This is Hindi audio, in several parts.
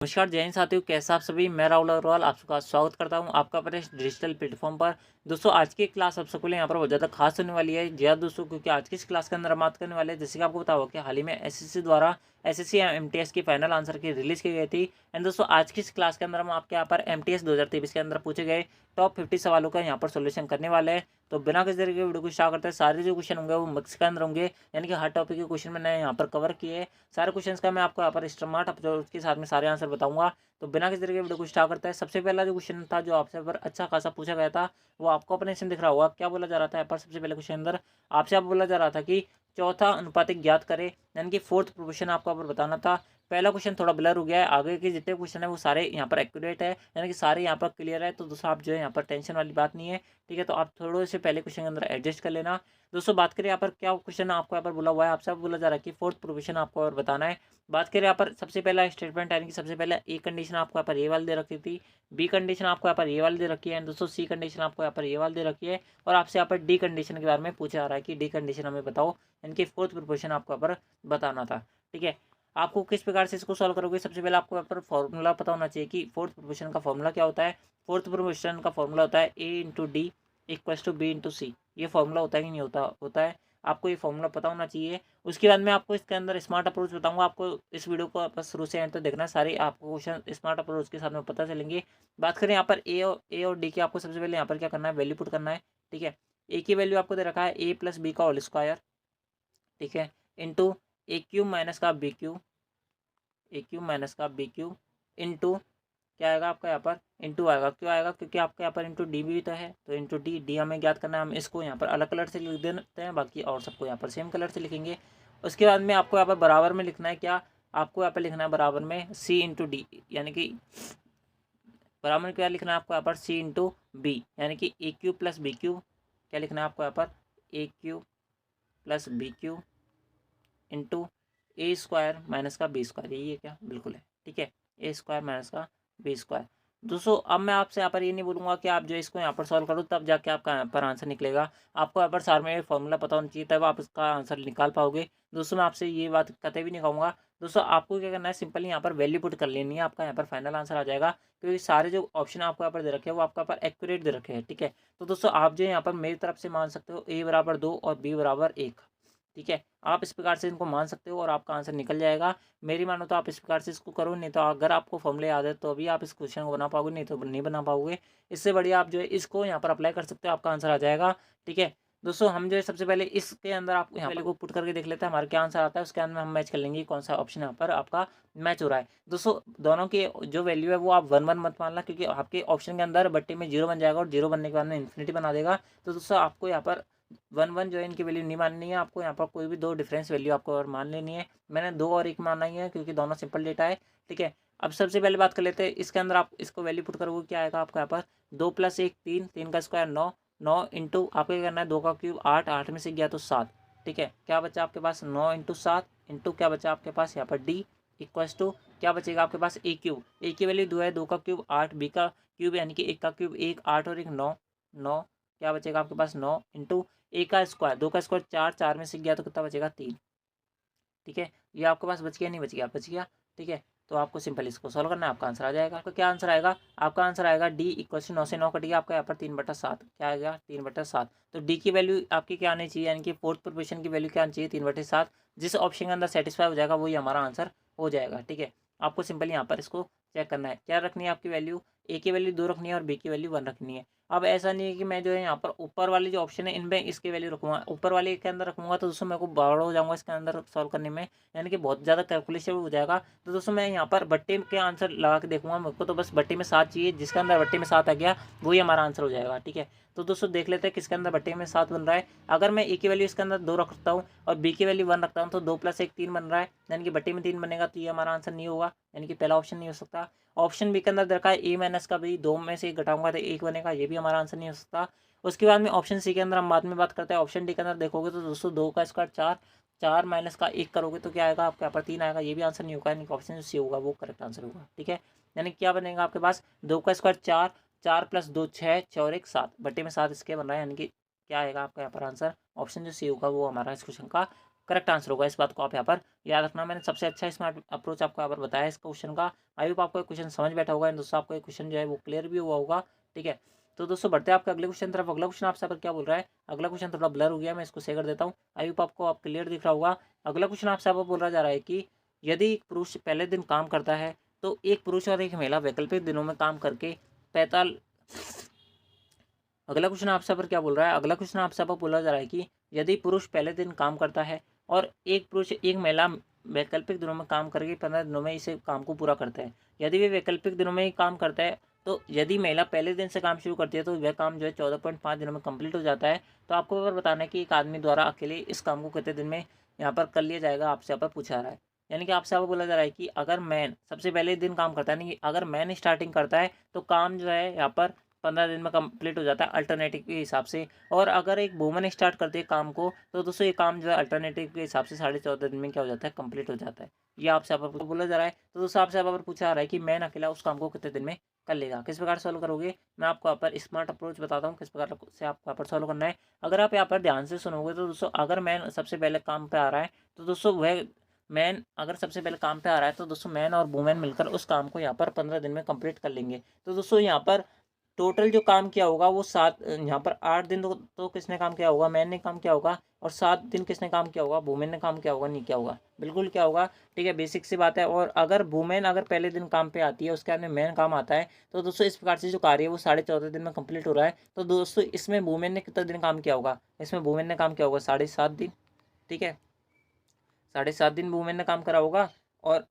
नमस्कार जय हिंद साथियों, कैसे आप सभी। मैं राहुल अग्रवाल आप सबका स्वागत करता हूं आपका अपने इस डिजिटल प्लेटफॉर्म पर। दोस्तों आज की क्लास आप सबके लिए यहाँ पर बहुत ज़्यादा खास होने वाली है। जी हाँ दोस्तों, क्योंकि आज की इस क्लास के अंदर हम बात करने वाले हैं, जैसे कि आपको बताओ कि हाल ही में एसएससी द्वारा एसएससी एमटीएस की फाइनल आंसर की रिलीज की गई थी। एंड दोस्तों आज की इस क्लास के अंदर हम आपके यहाँ पर एमटीएस 2023 के अंदर पूछे गए टॉप 50 सवालों का यहाँ पर सोल्यूशन करने वाले हैं। तो बिना किसी तरीके की वीडियो को स्टार्ट करते हैं, सारे जो क्वेश्चन होंगे वो मिक्स के अंदर होंगे, यानी कि हर टॉपिक के क्वेश्चन मैंने यहाँ पर कवर किए। सारे क्वेश्चन का मैं आपको यहाँ पर स्मार्ट अप्रोच के साथ में सारे आंसर बताऊंगा। तो बिना किसी तरीके की वीडियो को स्टार्ट करता है, सबसे पहला जो क्वेश्चन था जो आपसे पर अच्छा खासा पूछा गया था, वो आपको अपने इसमें दिख रहा होगा। क्या बोला जा रहा था यहाँ पर सबसे पहले क्वेश्चन अंदर आपसे आप बोला जा रहा था कि चौथा अनुपातिक ज्ञात करे, यानी कि फोर्थ प्रोपोर्शन आपको यहाँ पर बताना था। पहला क्वेश्चन थोड़ा ब्लर हो गया है, आगे के जितने क्वेश्चन है वो सारे यहाँ पर एक्यूरेट है, यानी कि सारे यहाँ पर क्लियर है। तो दोस्तों आप जो है यहाँ पर टेंशन वाली बात नहीं है, ठीक है। तो आप थोड़े से पहले क्वेश्चन के अंदर एडजस्ट कर लेना। दोस्तों बात करें यहाँ पर क्या क्वेश्चन आपको यहाँ पर बोला हुआ है, आपसे बोला जा रहा है कि फोर्थ प्रोपोर्शन आपको और बताना है। बात करें यहाँ पर सबसे पहला स्टेटमेंट, यानी कि सबसे पहले ए कंडीशन आपको यहाँ पर ये वाली दे रखी थी, बी कंडीशन आपको यहाँ पर ये वाली दे रखी है, दोस्तों सी कंडीशन आपको यहाँ पर ये वाली दे रखी है, और आपसे यहाँ पर डी कंडीशन के बारे में पूछा जा रहा है कि डी कंडीशन हमें बताओ, इनकी फोर्थ प्रोपोर्शन आपको यहाँ पर बताना था, ठीक है। आपको किस प्रकार से इसको सॉल्व करोगे, सबसे पहले आपको यहाँ पर फॉर्मूला पता होना चाहिए कि फोर्थ प्रोपोर्शन का फॉर्मूला क्या होता है। फोर्थ प्रोपोर्शन का फॉर्मूला होता है A into D equals to B into C. ये फॉर्मूला होता है कि नहीं होता, होता है। आपको ये फॉर्मूला पता होना चाहिए। उसके बाद मैं आपको इसके अंदर स्मार्ट अप्रोच बताऊंगा। आपको इस वीडियो को बस शुरू से एंड तक देखना है, सारे आपको क्वेश्चन स्मार्ट अप्रोच के साथ में पता चलेंगे। बात करें यहाँ पर ए और डी की, आपको सबसे पहले यहाँ पर क्या करना है, वैल्यू पुट करना है, ठीक है। ए की वैल्यू आपको दे रखा है ए प्लस बी का होल स्क्वायर, ठीक है, इंटू ए क्यूब माइनस का बी क्यूब, ए क्यूब माइनस का बी क्यूब, इंटू क्या आएगा आपका यहाँ पर इंटू आएगा। क्यों आएगा, क्योंकि आपका यहाँ पर इंटू डी भी तो है, तो इंटू डी, डी हमें ज्ञात करना है। हम इसको यहाँ पर अलग कलर से लिख देते हैं, बाकी और सबको यहाँ पर सेम कलर से लिखेंगे। उसके बाद में आपको यहाँ पर बराबर में लिखना है, क्या आपको यहाँ पर लिखना है बराबर में सी इंटू डी, यानी कि बराबर में क्या लिखना है आपको यहाँ पर सी इंटू बी, यानी कि A cube plus B cube. क्या लिखना है आपको यहाँ पर A cube plus B cube into A square minus का बी स्क्वायर, यही है क्या, बिल्कुल है, ठीक है। ए स्क्वायर माइनस का बी स्क्वायर। दोस्तों अब मैं आपसे यहाँ पर ये नहीं बोलूँगा कि आप जो इसको यहाँ पर सॉल्व करो तब जाके आपका यहाँ पर आंसर निकलेगा। आपको यहाँ पर सार में फॉर्मूला पता होना चाहिए, तब आप इसका आंसर निकाल पाओगे। दोस्तों मैं आपसे ये बात कतई भी नहीं कहूँगा। दोस्तों आपको क्या करना है, सिंपली यहाँ पर वैल्यू पुट कर लेनी है, आपका यहाँ पर फाइनल आंसर आ जाएगा, क्योंकि सारे जो ऑप्शन आपको यहाँ पर दे रखे हैं वो आपका यहाँ पर एक्यूरेट दे रखे हैं, ठीक है। तो दोस्तों आप जो यहाँ पर मेरी तरफ से मान सकते हो ए बराबर 2 और बी बराबर 1, ठीक है। आप इस प्रकार से इनको मान सकते हो और आपका आंसर निकल जाएगा। मेरी मानो तो आप इस प्रकार से इसको करो, नहीं तो अगर आपको फॉर्मूले याद है तो अभी आप इस क्वेश्चन को बना पाओगे, नहीं तो नहीं बना पाओगे। इससे बढ़िया आप जो है इसको यहाँ पर अप्लाई कर सकते हो, आपका आंसर आ जाएगा, ठीक है। दोस्तों हम जो है सबसे पहले इसके अंदर आप यहाँ पहले को पुट करके देख लेते हैं हमारा क्या आंसर आता है। उसके अंदर हम मैच कर लेंगे कौन सा ऑप्शन यहाँ पर आपका मैच हो रहा है। दोस्तों दोनों की जो वैल्यू है वो आप 1 1 मत मानना, क्योंकि आपके ऑप्शन के अंदर बट्टे में 0 बन जाएगा और 0 बनने के बाद में इन्फिनिटी बना देगा। तो दोस्तों आपको यहाँ पर 1 1 जो है इनकी वैल्यू नहीं माननी है, आपको यहाँ पर कोई भी दो डिफरेंस वैल्यू आपको और मान लेनी है। मैंने 2 और 1 माना ही है, क्योंकि दोनों सिंपल डेटा है, ठीक है। अब सबसे पहले बात कर लेते हैं इसके अंदर, आप इसको वैल्यू पुट करोगे क्या आएगा आपको यहाँ पर 2 + 1 3, 3 का स्क्वायर 9, 9 इंटू आपको क्या करना है 2 का क्यूब 8, 8 में से गया तो 7, ठीक है। क्या बचा आपके पास 9 इंटू 7 इंटू क्या बचा आपके पास यहाँ पर डी इक्वल्स टू क्या बचेगा आपके पास ए क्यूब। ए की वैल्यू 2 है, 2 का क्यूब 8, बी का क्यूब यानी कि 1 का क्यूब 1, 8 और 1 9, 9 क्या बचेगा आपके पास 9 इंटू ए का स्क्वायर, 2 का स्क्वायर 4, 4 में से गया तो कितना बचेगा 3, ठीक है। ये आपके पास बच गया नहीं बच गया, बच गया, ठीक है। तो आपको सिंपल इसको सॉल्व करना है, आपका आंसर आ जाएगा। आपका क्या आंसर आएगा, आपका आंसर आएगा डी इक्वल टू 9 से 9 कट गया आपका यहाँ पर 3/7, क्या आएगा 3/7। तो डी की वैल्यू आपकी क्या आनी चाहिए, यानी कि फोर्थ प्रोपोर्शन की वैल्यू क्या आनी चाहिए 3/7। जिस ऑप्शन के अंदर सेटिस्फाई हो जाएगा वही हमारा आंसर हो जाएगा, ठीक है। आपको सिंपली यहाँ पर इसको चेक करना है, क्या रखनी है आपकी वैल्यू, ए की वैल्यू 2 रखनी है और बी की वैल्यू 1 रखनी है। अब ऐसा नहीं है कि मैं जो है यहाँ पर ऊपर वाली जो ऑप्शन है इनमें इसकी वैल्यू रखूँगा, ऊपर वाले के अंदर रखूँगा तो दोस्तों मेरे को बावड़ हो जाऊँगा इसके अंदर सॉल्व करने में, यानी कि बहुत ज़्यादा कैलकुलेशन हो जाएगा। तो दोस्तों मैं यहाँ पर बट्टे के आंसर लगा के देखूंगा, मेरे को तो बस बट्टे में 7 चाहिए, जिसके अंदर बट्टे में 7 आ गया वही हमारा आंसर हो जाएगा, ठीक है। तो दोस्तों देख लेते हैं किसके अंदर बट्टे में 7 बन रहा है। अगर मैं ए की वैल्यू इसके अंदर 2 रखता हूँ और बी की वैल्यू 1 रखता हूँ तो 2 + 1 3 बन रहा है, यानी कि बट्टे में 3 बनेगा, तो ये हमारा आंसर नहीं होगा, यानी कि पहला ऑप्शन नहीं हो सकता। ऑप्शन बी के अंदर देखा है ए माइनस का भी 2 में से 1 घटाऊंगा तो 1 बनेगा, ये भी हमारा आंसर नहीं हो सकता। उसके बाद में ऑप्शन सी के अंदर हम बाद में बात करते हैं। ऑप्शन डी के अंदर देखोगे तो दोस्तों 2 का स्क्वायर 4, 4 माइनस का 1 करोगे तो क्या आएगा आपके यहाँ पर 3 आएगा, ये भी आंसर नहीं होगा, यानी कि ऑप्शन जो सी होगा वो करेक्ट आंसर होगा, ठीक है। यानी क्या बनेगा आपके पास 2 का स्क्वायर 4, 4 + 2 6, 6 और 1 7, बट्टे में 7 इसके बन रहा है, यानी कि क्या आएगा आपका यहाँ पर आंसर, ऑप्शन जो सी होगा वो हमारा इस क्वेश्चन का करेक्ट आंसर होगा। इस बात को आप यहाँ पर याद रखना। मैंने सबसे अच्छा स्मार्ट अप्रोच आपको यहाँ पर बताया इस क्वेश्चन का। आई होप आपको क्वेश्चन समझ बैठा होगा, दोस्तों आपको क्वेश्चन जो है वो क्लियर भी हुआ होगा। ठीक है, तो दोस्तों बढ़ते हैं आपके अगले क्वेश्चन तरफ। अगला क्वेश्चन आपसे पर क्या बोल रहा है, अगला क्वेश्चन थोड़ा ब्लर हो गया, मैं इसको शेयर कर देता हूँ। आई होप आपको आप क्लियर दिख रहा होगा। अगला क्वेश्चन आपसे बोल रहा जा रहा है कि यदि एक पुरुष पहले दिन काम करता है तो एक पुरुष और एक महिला वैकल्पिक दिनों में काम करके 45। अगला क्वेश्चन आपसे पर क्या बोल रहा है, अगला क्वेश्चन आपसे पर बोला जा रहा है कि यदि पुरुष पहले दिन काम करता है और एक पुरुष एक महिला वैकल्पिक दिनों में काम करके 15 दिनों में इसे काम को पूरा करता है। यदि वे वैकल्पिक दिनों में ही काम करता है तो यदि महिला पहले दिन से काम शुरू करती है तो वह काम जो है 14.5 दिनों में कंप्लीट हो जाता है। तो आपको अगर बताना है कि एक आदमी द्वारा अकेले इस काम को कितने दिन में यहाँ पर कर लिया जाएगा, आपसे यहाँ पर पूछा रहा है। यानी कि आपसे यहाँ पर बोला जा रहा है कि अगर मैन सबसे पहले दिन काम करता है, नहीं अगर मैन स्टार्टिंग करता है तो काम जो है यहाँ पर 15 दिन में कंप्लीट हो जाता है अल्टरनेटिव के हिसाब से। और अगर एक वुमन स्टार्ट करती है काम को तो दोस्तों ये काम जो है अल्टरनेटिव के हिसाब से 14.5 दिन में क्या हो जाता है, कंप्लीट हो जाता है। ये आपसे यहाँ पर बोला जा रहा है। तो दोस्तों आपसे यहाँ पर पूछा जा रहा है कि मैन अकेला उस काम को कितने दिन में कर लेगा। किस प्रकार सॉल्व करोगे, मैं आपको यहाँ पर स्मार्ट अप्रोच बताता हूँ किस प्रकार से आपको यहाँ पर सॉल्व करना है। अगर आप यहाँ पर ध्यान से सुनोगे तो दोस्तों अगर मैन सबसे पहले काम पे आ रहा है तो दोस्तों वह मैन अगर सबसे पहले काम पे आ रहा है तो दोस्तों मैन और वुमेन मिलकर उस काम को यहाँ पर 15 दिन में कंप्लीट कर लेंगे। तो दोस्तों यहाँ पर टोटल जो काम किया होगा वो 7, यहाँ पर 8 दिन तो किसने काम किया होगा, मैन ने काम किया होगा। और 7 दिन किसने काम किया होगा, वुमेन ने काम किया होगा, नहीं किया होगा, बिल्कुल क्या होगा। ठीक है, बेसिक सी बात है। और अगर वुमेन अगर पहले दिन काम पे आती है उसके बाद में मैन काम आता है तो दोस्तों इस प्रकार से जो कार्य है वो 14.5 दिन में कंप्लीट हो रहा है। तो दोस्तों इसमें वुमेन ने कितना दिन काम किया होगा, इसमें वुमेन ने काम किया होगा 7.5 दिन। ठीक है, 7.5 दिन वुमेन ने काम करा होगा और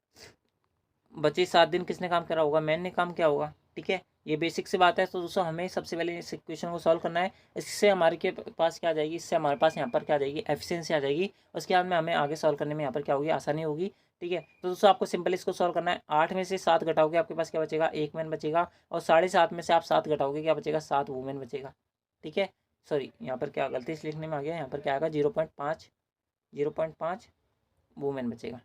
बचे 7 दिन किसने काम करा होगा, मैन ने काम किया होगा। ठीक है, ये बेसिक सी बात है। तो दोस्तों हमें सबसे पहले इस इक्वेशन को सॉल्व करना है। इससे हमारे के पास क्या आ जाएगी, इससे हमारे पास यहाँ पर क्या आ जाएगी, एफिशिएंसी आ जाएगी। उसके बाद में हमें आगे सॉल्व करने में यहाँ पर क्या होगी, आसानी होगी। ठीक है, तो दोस्तों आपको सिंपल इसको सॉल्व करना है। 8 में से 7 घटाओगे आपके पास क्या बचेगा, 1 मैन बचेगा। और 7.5 में से आप 7 घटाओगे क्या बचेगा, 7 वुमेन बचेगा। ठीक है, सॉरी यहाँ पर क्या गलती से लिखने में आ गया, यहाँ पर क्या आएगा 0.5 वुमेन बचेगा।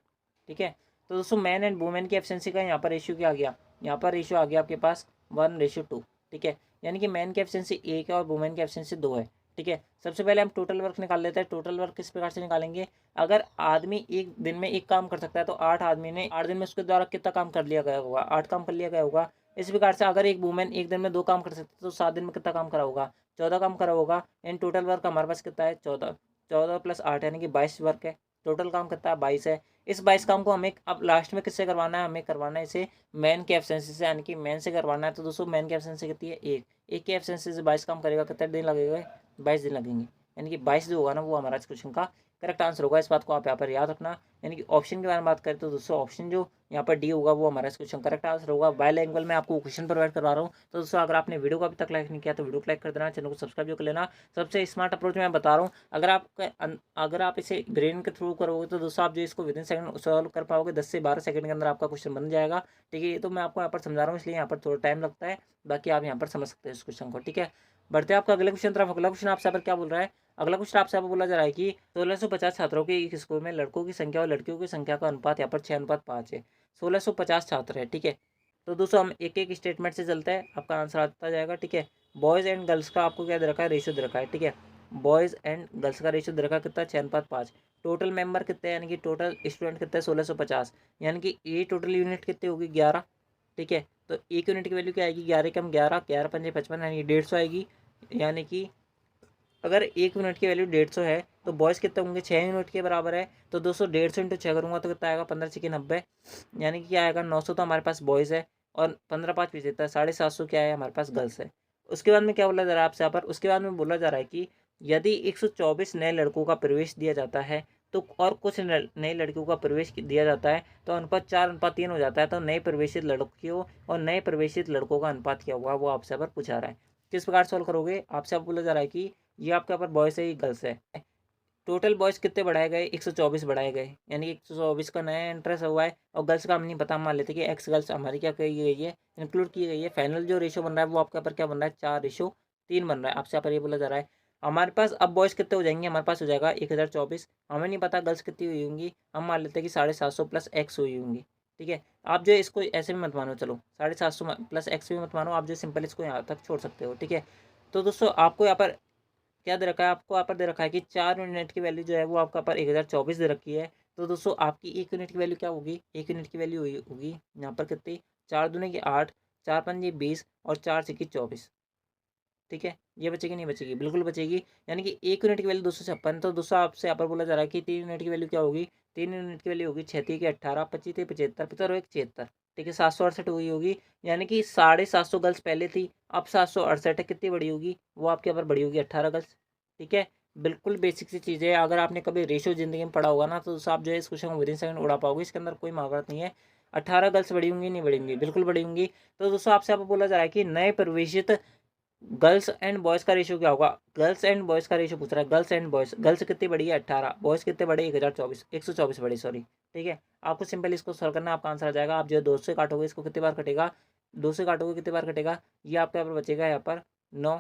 ठीक है, तो दोस्तों मैन एंड वुमेन की एफिशिएंसी का यहाँ पर रेशियो क्या आ गया, यहाँ पर रेशियो आ गया आपके पास 1:2। ठीक है, यानी कि मैन की एफिशिएंसी 1 है और वुमेन की एफिशिएंसी 2 है। ठीक है, सबसे पहले हम टोटल वर्क निकाल लेते हैं। टोटल वर्क किस प्रकार से निकालेंगे, अगर आदमी एक दिन में एक काम कर सकता है तो 8 आदमी ने 8 दिन में उसके द्वारा कितना काम कर लिया गया होगा, 8 काम कर लिया गया होगा। इस प्रकार से अगर एक वुमेन एक दिन में 2 काम कर सकती है तो 7 दिन में कितना काम करा होगा, 14 काम करा होगा। इन टोटल वर्क हमारे पास कितना है, 14, 14 + 8 यानी कि 22 वर्क है। टोटल काम कितना है, 22 है। इस 22 काम को हमें अब लास्ट में किससे करवाना है, हमें करवाना है इसे मैन की एफिशिएंसी से, यानी कि मैन से करवाना है। तो दोस्तों मैन की एफिशिएंसी कितनी है, एक की एफिशिएंसी से 22 काम करेगा, कितने दिन लगेगा, 22 दिन लगेंगे। यानी कि 22 जो होगा ना वो हमारा इस क्वेश्चन का करेक्ट आंसर होगा। इस बात को आप यहाँ पर याद रखना। यानी कि ऑप्शन के बारे में बात करें तो दोस्तों ऑप्शन जो यहाँ पर डी होगा वो हमारा इस क्वेश्चन करेक्ट आंसर होगा। बायलैंग्वेज में आपको क्वेश्चन प्रोवाइड करवा रहा हूँ। तो दोस्तों अगर आपने वीडियो को अभी तक लाइक नहीं किया तो वीडियो को लाइक कर देना, चैनल को सब्सक्राइब जो कर लेना। सबसे स्मार्ट अप्रोच मैं बता रहा हूँ। अगर आप इसे ब्रेन के थ्रू करोगे तो दोस्तों आप जो इसको विदिन सेकंड सॉल्व कर पाओगे, 10 से 12 सेकंड के अंदर आपका क्वेश्चन बन जाएगा। ठीक है, ये तो मैं आपको यहाँ पर समझा रहा हूँ इसलिए यहाँ पर थोड़ा टाइम लगता है, बाकी आप यहाँ पर समझ सकते हैं इस क्वेश्चन को। ठीक है, बढ़ते हैं आपका अगले क्वेश्चन तरफ। अगला क्वेश्चन आपसे पर क्या बोल रहा है, अगला क्वेश्चन आपसे बोला जा रहा है कि 1650 छात्रों के एक स्कूल में लड़कों की संख्या और लड़कियों की संख्या का अनुपात यहाँ पर 6:5 है। 1650 छात्र है। ठीक है, तो दोस्तों हम एक एक स्टेटमेंट से चलते हैं, आपका आंसर आता जाएगा। ठीक है, बॉयज़ एंड गर्ल्स का आपको क्या दे रखा है, रेशियो दे रखा है। ठीक है, बॉयज़ एंड गर्ल्स का रेशियो दे रखा है कितना, 6:5। टोटल मेंबर कितने हैं, यानी कि टोटल स्टूडेंट कितने हैं, 1650। यानी कि ये टोटल यूनिट कितनी होगी, 11। ठीक है, तो एक यूनिट की वैल्यू क्या आएगी, 11 कम 11, 11 पंजे 55, यानी 150 आएगी। यानी कि अगर एक यूनिट की वैल्यू 150 है तो बॉयज़ कितने होंगे, 6 यूनिट के बराबर है। तो दोस्तों 150 इंटू 6 करूँगा तो कितना आएगा, 15 छक्के 90, यानी कि क्या आएगा 900। तो हमारे पास बॉयज़ है और 15 5 75, 750 क्या है हमारे पास गर्ल्स है। उसके बाद में क्या बोला जा रहा है आपसे यहाँ पर, उसके बाद में बोला जा रहा है कि यदि 124 नए लड़कों का प्रवेश दिया जाता है तो और कुछ नई लड़कियों का प्रवेश दिया जाता है तो अनुपात 4:3 हो जाता है। तो नए प्रवेशित लड़कियों और नए प्रवेशित लड़कों का अनुपात क्या होगा वो आपसे पर पूछा रहा है। किस प्रकार सॉल्व करोगे, आपसे बोला जा रहा है कि ये आपके यहाँ पर बॉयज़ है, ये गर्ल्स है। टोटल बॉयज़ कितने बढ़ाए गए, 124 बढ़ाए गए, यानी कि 124 का नया एंट्रेंस हुआ है। और गर्ल्स का हम नहीं पता, मान लेते कि एक्स गर्ल्स हमारी क्या की गई है, इंक्लूड की गई है। फाइनल जो रेशो बन रहा है वो आपके यहाँ पर क्या बन रहा है, 4:3 बन रहा है। आपसे यहाँ पर ये बोला जा रहा है। हमारे पास अब बॉयज़ कितने हो जाएंगे, हमारे पास हो जाएगा 1024। हमें नहीं पता गर्ल्स कितनी हुई होंगी, हम मान लेते हैं कि 750 प्लस एक्स हुई होंगी। ठीक है, आप जो इसको ऐसे भी मत मानो, चलो 750 प्लस एक्स भी मत मानो, आप जो सिंपल इसको यहाँ तक छोड़ सकते हो। ठीक है, तो दोस्तों आपको यहाँ पर क्या दे रखा है आपको, यहाँ पर दे रखा है कि 4 यूनिट की वैल्यू जो है वो आपका पर 1024 दे रखी है। तो दोस्तों आपकी 1 यूनिट की वैल्यू क्या होगी, 1 यूनिट की वैल्यू होगी यहाँ पर कितनी, 4 दूनी की 8, 4 पंजे 20 और 4 छक्के 24। ठीक है, ये बचेगी नहीं बचेगी, बिल्कुल बचेगी। यानी कि 1 यूनिट की वैल्यू 256, तो दोस्तों आपसे यहाँ पर बोला जा रहा है कि 3 यूनिट की वैल्यू क्या होगी, 3 यूनिट की वैल्यू होगी 6 के 18, 25 के 75, 75 और 1 76। ठीक है, 768 हुई होगी। यानी कि 750 गर्ल्स पहले थी, अब 768 है। कितनी बड़ी होगी, वो आपके यहाँ पर बड़ी होगी 18 गर्ल्स। ठीक है, बिल्कुल बेसिक सी चीज़ है। अगर आपने कभी रेशियो जिंदगी में पढ़ा होगा ना, तो दोस्तों आप जो है इस क्वेश्चन को विदिन सेकंड उड़ा पाओगे। इसके अंदर कोई महाभारत नहीं है। 18 गर्ल्स बड़ी होंगी, नहीं बड़ी होंगी, बिल्कुल बड़ी होंगी। तो दोस्तों आपसे यहाँ पर बोला जा रहा है कि नए प्रवेशित गर्ल्स एंड बॉयज़ का रेशियो क्या होगा, गर्ल्स एंड बॉयज़ का रेशियो पूछ रहा है। गर्ल्स एंड बॉयज़, गर्ल्स कितनी बड़ी है 18, बॉयज़ कितने बड़े 1024, 124 बड़ी, सॉरी। ठीक है, आपको सिंपल इसको सॉल्व करना, आपका आंसर आ जाएगा। आप जो है 2 से काटोगे, इसको कितनी बार कटेगा, 2 से काटोगे कितनी बार कटेगा, ये आपका यहाँ पर बचेगा यहाँ पर 9।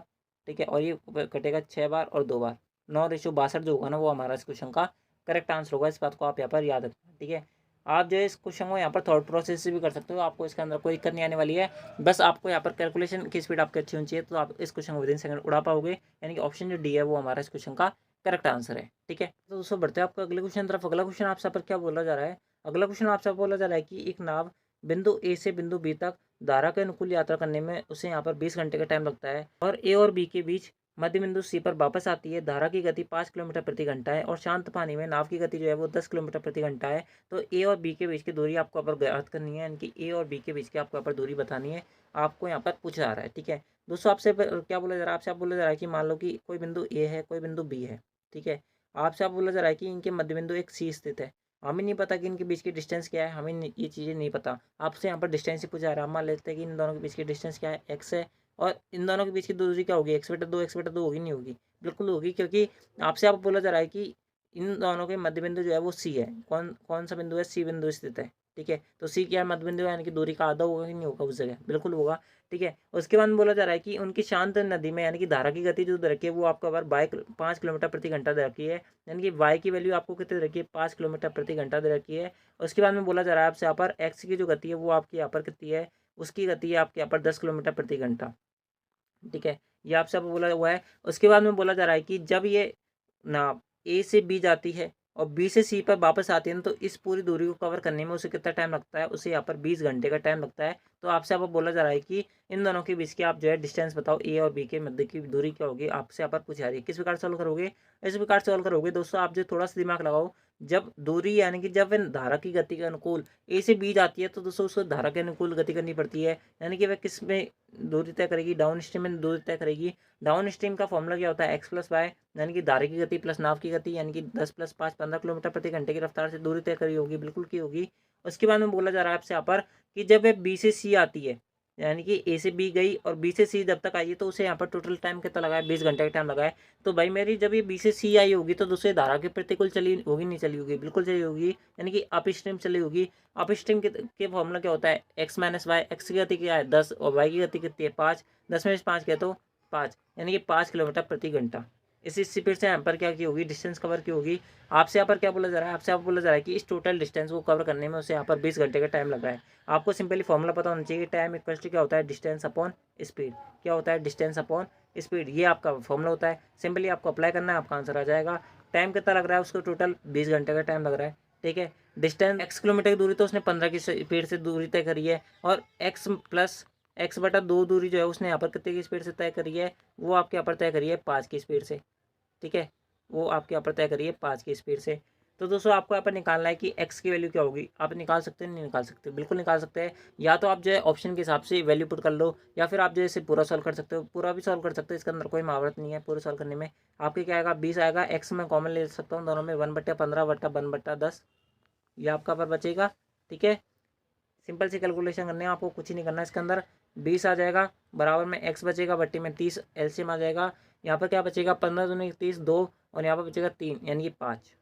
ठीक है, और ये कटेगा 6 बार और 2 बार, 9:62 जो होगा ना, वो हमारा इस क्वेश्चन का करेक्ट आंसर होगा। इस बात को आप यहाँ पर याद रखना। ठीक है, आप जो है इस क्वेश्चन को यहाँ पर थॉट प्रोसेस से भी कर सकते हो, आपको इसके अंदर कोई दिक्कत नहीं आने वाली है। बस आपको यहाँ पर कैलकुलेशन की स्पीड आपकी अच्छी होनी चाहिए, तो आप इस क्वेश्चन को विदिन सेकंड उड़ा पाओगे। यानी कि ऑप्शन जो डी है वो हमारा इस क्वेश्चन का करेक्ट आंसर है। ठीक है, तो दोस्तों बढ़ते हैं आपको अगले क्वेश्चन तरफ। अगला क्वेश्चन आपसे पर क्या बोला जा रहा है, अगला क्वेश्चन आपसे बोला जा रहा है कि एक नाव बिंदु ए से बिंदु बी तक धारा के अनुकूल यात्रा करने में उसे यहाँ पर 20 घंटे का टाइम लगता है, और ए और बी के बीच मध्य बिंदु सी पर वापस आती है। धारा की गति 5 किलोमीटर प्रति घंटा है, और शांत पानी में नाव की गति जो है वो 10 किलोमीटर प्रति घंटा है। तो ए और बी के बीच की दूरी आपको यहाँ पर ज्ञात करनी है, यानी कि ए और बी के बीच की आपको यहाँ पर दूरी बतानी है, आपको यहाँ पर पूछा जा रहा है। ठीक है, दोस्तों आपसे क्या बोला जा रहा है, आपसे आप बोला जा रहा है कि मान लो कि कोई बिंदु ए है, कोई बिंदु बी है। ठीक है, आपसे आप बोला जा रहा है कि इनके मध्य बिंदु एक सी स्थित है। हमें नहीं पता कि इनके बीच की डिस्टेंस क्या है, ये चीज़ें नहीं पता। आपसे यहाँ पर डिस्टेंस ही पूछा जा रहा है। मान लेते हैं कि इन दोनों के बीच की डिस्टेंस क्या है, एक्स है, और इन दोनों के बीच की दूरी क्या होगी, x/2, x/2 होगी, नहीं होगी, बिल्कुल होगी, क्योंकि आपसे आप बोला जा रहा है कि इन दोनों के मध्य बिंदु जो है वो सी है। कौन कौन सा बिंदु है, सी बिंदु स्थित है। ठीक है, तो सी क्या है, मध्य बिंदु है, यानी कि दूरी का आधा होगा कि नहीं होगा उस जगह, बिल्कुल होगा। ठीक है, उसके बाद में बोला जा रहा है कि उनकी शांत नदी में, यानी कि धारा की गति जो दे रखी है वो आपका बार 5 किलोमीटर प्रति घंटा दे रखी है। यानी कि वाई की वैल्यू आपको कितनी दे रखी है, 5 किलोमीटर प्रति घंटा दे रखी है। उसके बाद में बोला जा रहा है आपसे यहाँ पर एक्स की जो गति है वो आपकी यहाँ पर कितनी है, उसकी गति है आपके यहाँ पर 10 किलोमीटर प्रति घंटा। ठीक है, ये आपसे बोला हुआ है। उसके बाद में बोला जा रहा है कि जब ये नाव ए से बी जाती है और बी से सी पर वापस आती है ना, तो इस पूरी दूरी को कवर करने में उसे कितना टाइम लगता है, उसे यहाँ पर 20 घंटे का टाइम लगता है। तो आपसे यहाँ पर बोला जा रहा है कि इन दोनों के बीच की आप जो है डिस्टेंस बताओ, ए और बी के मध्य की दूरी क्या होगी, आपसे यहाँ पर पूछा जा रही है। किस प्रकार सॉल्व करोगे, इस प्रकार सॉल्व करोगे दोस्तों, आप जो थोड़ा सा दिमाग लगाओ। जब दूरी, यानी कि जब वह धारा की गति के अनुकूल ए से बी जाती है, तो दोस्तों उसको धारा के अनुकूल गति करनी पड़ती है। यानी कि वह किस में दूरी तय करेगी, डाउन स्ट्रीम में दूरी तय करेगी। डाउन स्ट्रीम का फॉर्मूला क्या होता है, एक्स प्लस वाई, यानी कि धारा की गति प्लस नाव की गति, यानी कि 10 + 5 15 किलोमीटर प्रति घंटे की रफ्तार से दूरी तय करी होगी, बिल्कुल की होगी। उसके बाद में बोला जा रहा है आपसे यहाँ पर कि जब वह बी से सी आती है, यानी कि ए से बी गई और बी से सी जब तक आई है, तो उसे यहाँ पर टोटल टाइम कितना लगा है, 20 घंटे का टाइम लगा है। तो भाई मेरी जब ये बी से सी आई होगी, तो दूसरे धारा के प्रतिकूल चली होगी, नहीं चली होगी, बिल्कुल चली होगी, यानी कि अप स्ट्रीम चली होगी। अप स्ट्रीम के फॉर्मूला क्या होता है, एक्स माइनस वाई, एक्स की गति क्या है 10 और वाई की गति कितनी है 5, 10 में से 5 क्या, तो 5, यानी कि 5 किलोमीटर प्रति घंटा। इस स्पीड से यहाँ पर क्या की होगी, डिस्टेंस कवर की होगी। आपसे यहाँ पर क्या बोला जा रहा है, आपसे यहाँ पर बोला जा रहा है कि इस टोटल डिस्टेंस को कवर करने में उसे यहाँ पर 20 घंटे का टाइम लगा है। आपको सिंपली फॉर्मूला पता होना चाहिए, टाइम इक्वल्स टू क्या होता है, डिस्टेंस अपॉन स्पीड। क्या होता है, डिस्टेंस अपॉन स्पीड, ये आपका फॉर्मूला होता है। सिंपली आपको अप्लाई करना है, आपका आंसर आ जाएगा। टाइम कितना लग रहा है, उसको टोटल 20 घंटे का टाइम लग रहा है। ठीक है, डिस्टेंस x किलोमीटर की दूरी तो उसने 15 की स्पीड से दूरी तय करी है, और x+x/2 दूरी जो है उसने यहाँ पर कितने की स्पीड से तय करी है, वो आपके यहाँ पर तय करी है 5 की स्पीड से। ठीक है, वो आपके यहाँ पर तय करिए 5 की स्पीड से। तो दोस्तों आपको यहाँ पर निकालना है कि x की वैल्यू क्या होगी। आप निकाल सकते हैं, नहीं निकाल सकते, बिल्कुल निकाल सकते हैं। या तो आप जो है ऑप्शन के हिसाब से वैल्यू पुट कर लो, या फिर आप जो है इसे पूरा सॉल्व कर सकते हो, पूरा भी सॉल्व कर सकते हो, इसके अंदर कोई महावरत नहीं है पूरे सॉल्व करने में। आपके क्या आएगा, 20 आएगा, x में कॉमन ले सकता हूँ दोनों में, 1/15/1/10 ये आपका पर बचेगा। ठीक है, सिंपल सी कैलकुलेशन करनी है, आपको कुछ ही नहीं करना है। इसके अंदर 20 आ जाएगा, बराबर में x बचेगा, बट्टी में 30 एलसीएम आ जाएगा। यहाँ पर क्या बचेगा, 15 दूनी 30 2, और यहाँ पर बचेगा 3, यानी कि 5।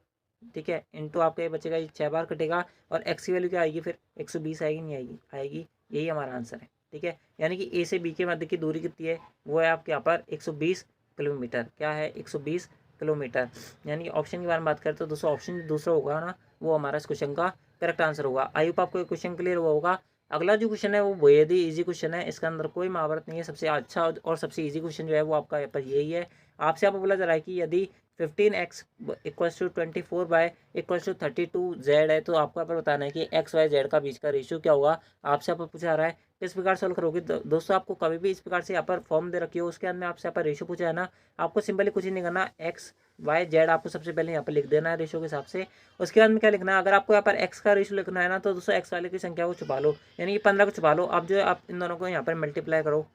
ठीक है, इंटू आपका ये बचेगा, ये 6 बार कटेगा, और x की वैल्यू क्या आएगी फिर, 120 आएगी, नहीं आएगी, आएगी। यही हमारा आंसर है। ठीक है, यानी कि ए से बी के मध्य की दूरी कितनी है, वो है आपके यहाँ पर 120 किलोमीटर। क्या है, 120 किलोमीटर। यानी कि ऑप्शन की बारे में बात करें तो दोस्तों ऑप्शन दूसरा होगा ना, वो हमारा इस क्वेश्चन का करेक्ट आंसर होगा। आई होप आपको क्वेश्चन क्लियर हुआ होगा। अगला जो क्वेश्चन है वो बेहद ही ईजी क्वेश्चन है, इसके अंदर कोई महाभारत नहीं है। सबसे अच्छा और सबसे ईजी क्वेश्चन जो है वो आपका यहाँ पर यही है। आपसे यहाँ पर बोला जा रहा है कि यदि 15x equals to 24 by equals to 32z है, तो आपको यहाँ पर बताना है कि एक्स वाई जेड का बीच का रेशियो क्या होगा। आपसे यहाँ पर पूछा रहा है किस प्रकार सॉल्व करोगे। दोस्तों आपको कभी भी इस प्रकार से यहाँ पर फॉर्म दे रखी हो, उसके अंदर आपसे यहाँ पर रेशियो पूछा है ना, आपको सिंपली कुछ नहीं करना, एक्स वाई जेड आपको सबसे पहले यहाँ पर लिख देना है रेशियो के हिसाब से। उसके बाद में क्या लिखना है, अगर आपको यहाँ पर एक्स का रेशियो लिखना है ना, तो दोस्तों एक्स वाले की संख्या को छुपा लो, यानी कि 15 को छुपा लो। अब जो है आप इन दोनों को यहाँ पर मल्टीप्लाई करो,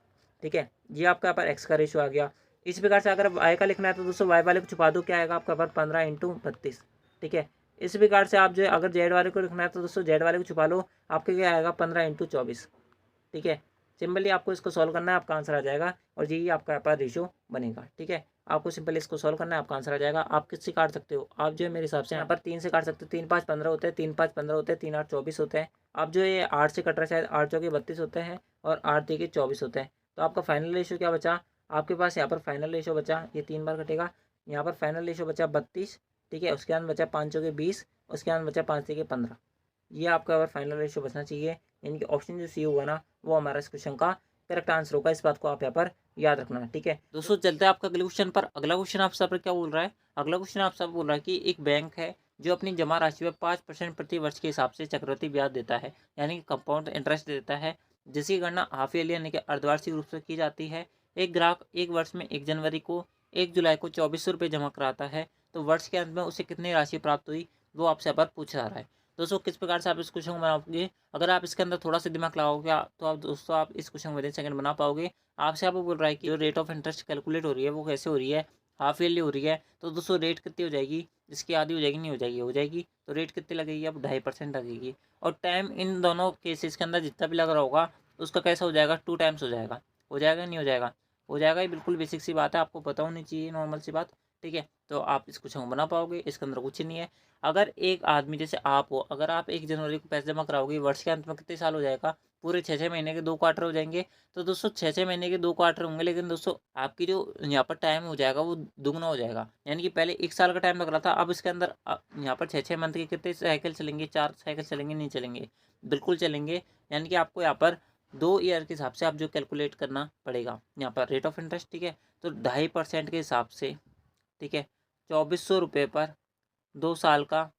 ठीक है। ये आपका यहाँ पर एक्स का रेशियो आ गया। इस प्रकार से अगर वाई का लिखना है तो दोस्तों वाई वाले को छुपा दो, क्या आएगा आपका पर 15 इंटू 32, ठीक है। इस प्रकार से आप जो है अगर जेड वाले को लिखना है तो दोस्तों जेड वाले को छुपा लो, आपके क्या आएगा 15 इंटू 24, ठीक है। सिंपली आपको इसको सॉल्व करना है, आपका आंसर आ जाएगा और यही आपका यहाँ पर रेशियो बनेगा, ठीक है। आपको सिंपली इसको सॉल्व करना है, आपका आंसर आ जाएगा। आप किससे काट सकते हो, आप जो है मेरे हिसाब से यहाँ पर 3 से काट सकते हो। 3 5 15 होते हैं, 3 5 15 होते हैं, 3 8 24 होते हैं। आप जो ये 8 से कट रहा है, शायद 8 चौके 32 होते हैं और 8 देखिए 24 होते हैं। तो आपका फाइनल रेशियो क्या बचा आपके पास, यहाँ पर फाइनल रेशियो बचा, ये 3 बार कटेगा, यहाँ पर फाइनल रेशियो बचा 32, ठीक है। उसके बाद बचा 5 चौके 20, उसके बाद बचा 5 देखिए 15। ये आपका अगर फाइनल रेशियो बचना चाहिए, यानी कि ऑप्शन जो सी होगा ना, वो हमारा इस क्वेश्चन का करेक्ट आंसर होगा। इस बात को आप यहाँ पर याद रखना है, ठीक है। दोस्तों चलते हैं आपका अगले क्वेश्चन पर। अगला क्वेश्चन आपसे यहाँ पर क्या बोल रहा है, अगला क्वेश्चन आपसे बोल रहा है कि एक बैंक है जो अपनी जमा राशि पर 5% प्रति वर्ष के हिसाब से चक्रवृद्धि ब्याज देता है, यानी कि कंपाउंड इंटरेस्ट देता है, जिसकी गणना हाफ ईयरली यानी कि अर्धवार्षिक रूप से की जाती है। एक ग्राहक एक वर्ष में 1 जनवरी को 1 जुलाई को 2400 रुपये जमा कराता है, तो वर्ष के अंत में उसे कितनी राशि प्राप्त हुई, वो आपसे यहाँ पर पूछा जा रहा है। दोस्तों किस प्रकार से आप इस क्वेश्चन को बनाओगे, अगर आप इसके अंदर थोड़ा सा दिमाग लगाओगे तो आप दोस्तों आप इस क्वेश्चन विद इन सेकंड बना पाओगे। आपसे आपको बोल रहा है कि जो रेट ऑफ इंटरेस्ट कैलकुलेट हो रही है वो कैसे हो रही है, हाफ ईयरली हो रही है। तो दोस्तों रेट कितनी हो जाएगी, इसकी आधी हो जाएगी, नहीं हो जाएगी, हो जाएगी। तो रेट कितनी लगेगी, अब 2.5% लगेगी। और टाइम इन दोनों केसेस के अंदर जितना भी लग रहा होगा उसका कैसा हो जाएगा, 2 टाइम्स हो जाएगा। हो जाएगा नहीं हो जाएगा, हो जाएगा। ये बिल्कुल बेसिक सी बात है, आपको पता होनी चाहिए, नॉर्मल सी बात, ठीक है। तो आप इस क्वेश्चन को बना पाओगे, इसके अंदर कुछ नहीं है। अगर एक आदमी जैसे आप हो, अगर आप 1 जनवरी को पैसे जमा कराओगे, वर्ष के अंत में कितने साल हो जाएगा, पूरे 6-6 महीने के 2 क्वार्टर हो जाएंगे। तो दोस्तों 6-6 महीने के 2 क्वार्टर होंगे, लेकिन दोस्तों आपकी जो यहाँ पर टाइम हो जाएगा वो दुगना हो जाएगा। यानी कि पहले 1 साल का टाइम लग रहा था, अब इसके अंदर यहाँ पर 6-6 मंथ के कितने साइकिल चलेंगे, 4 साइकिल चलेंगे, नहीं चलेंगे, बिल्कुल चलेंगे। यानी कि आपको यहाँ पर 2 ईयर के हिसाब से आप जो कैलकुलेट करना पड़ेगा यहाँ पर रेट ऑफ इंटरेस्ट, ठीक है। तो 2.5% के हिसाब से, ठीक है, 2400 रुपये पर 2 साल का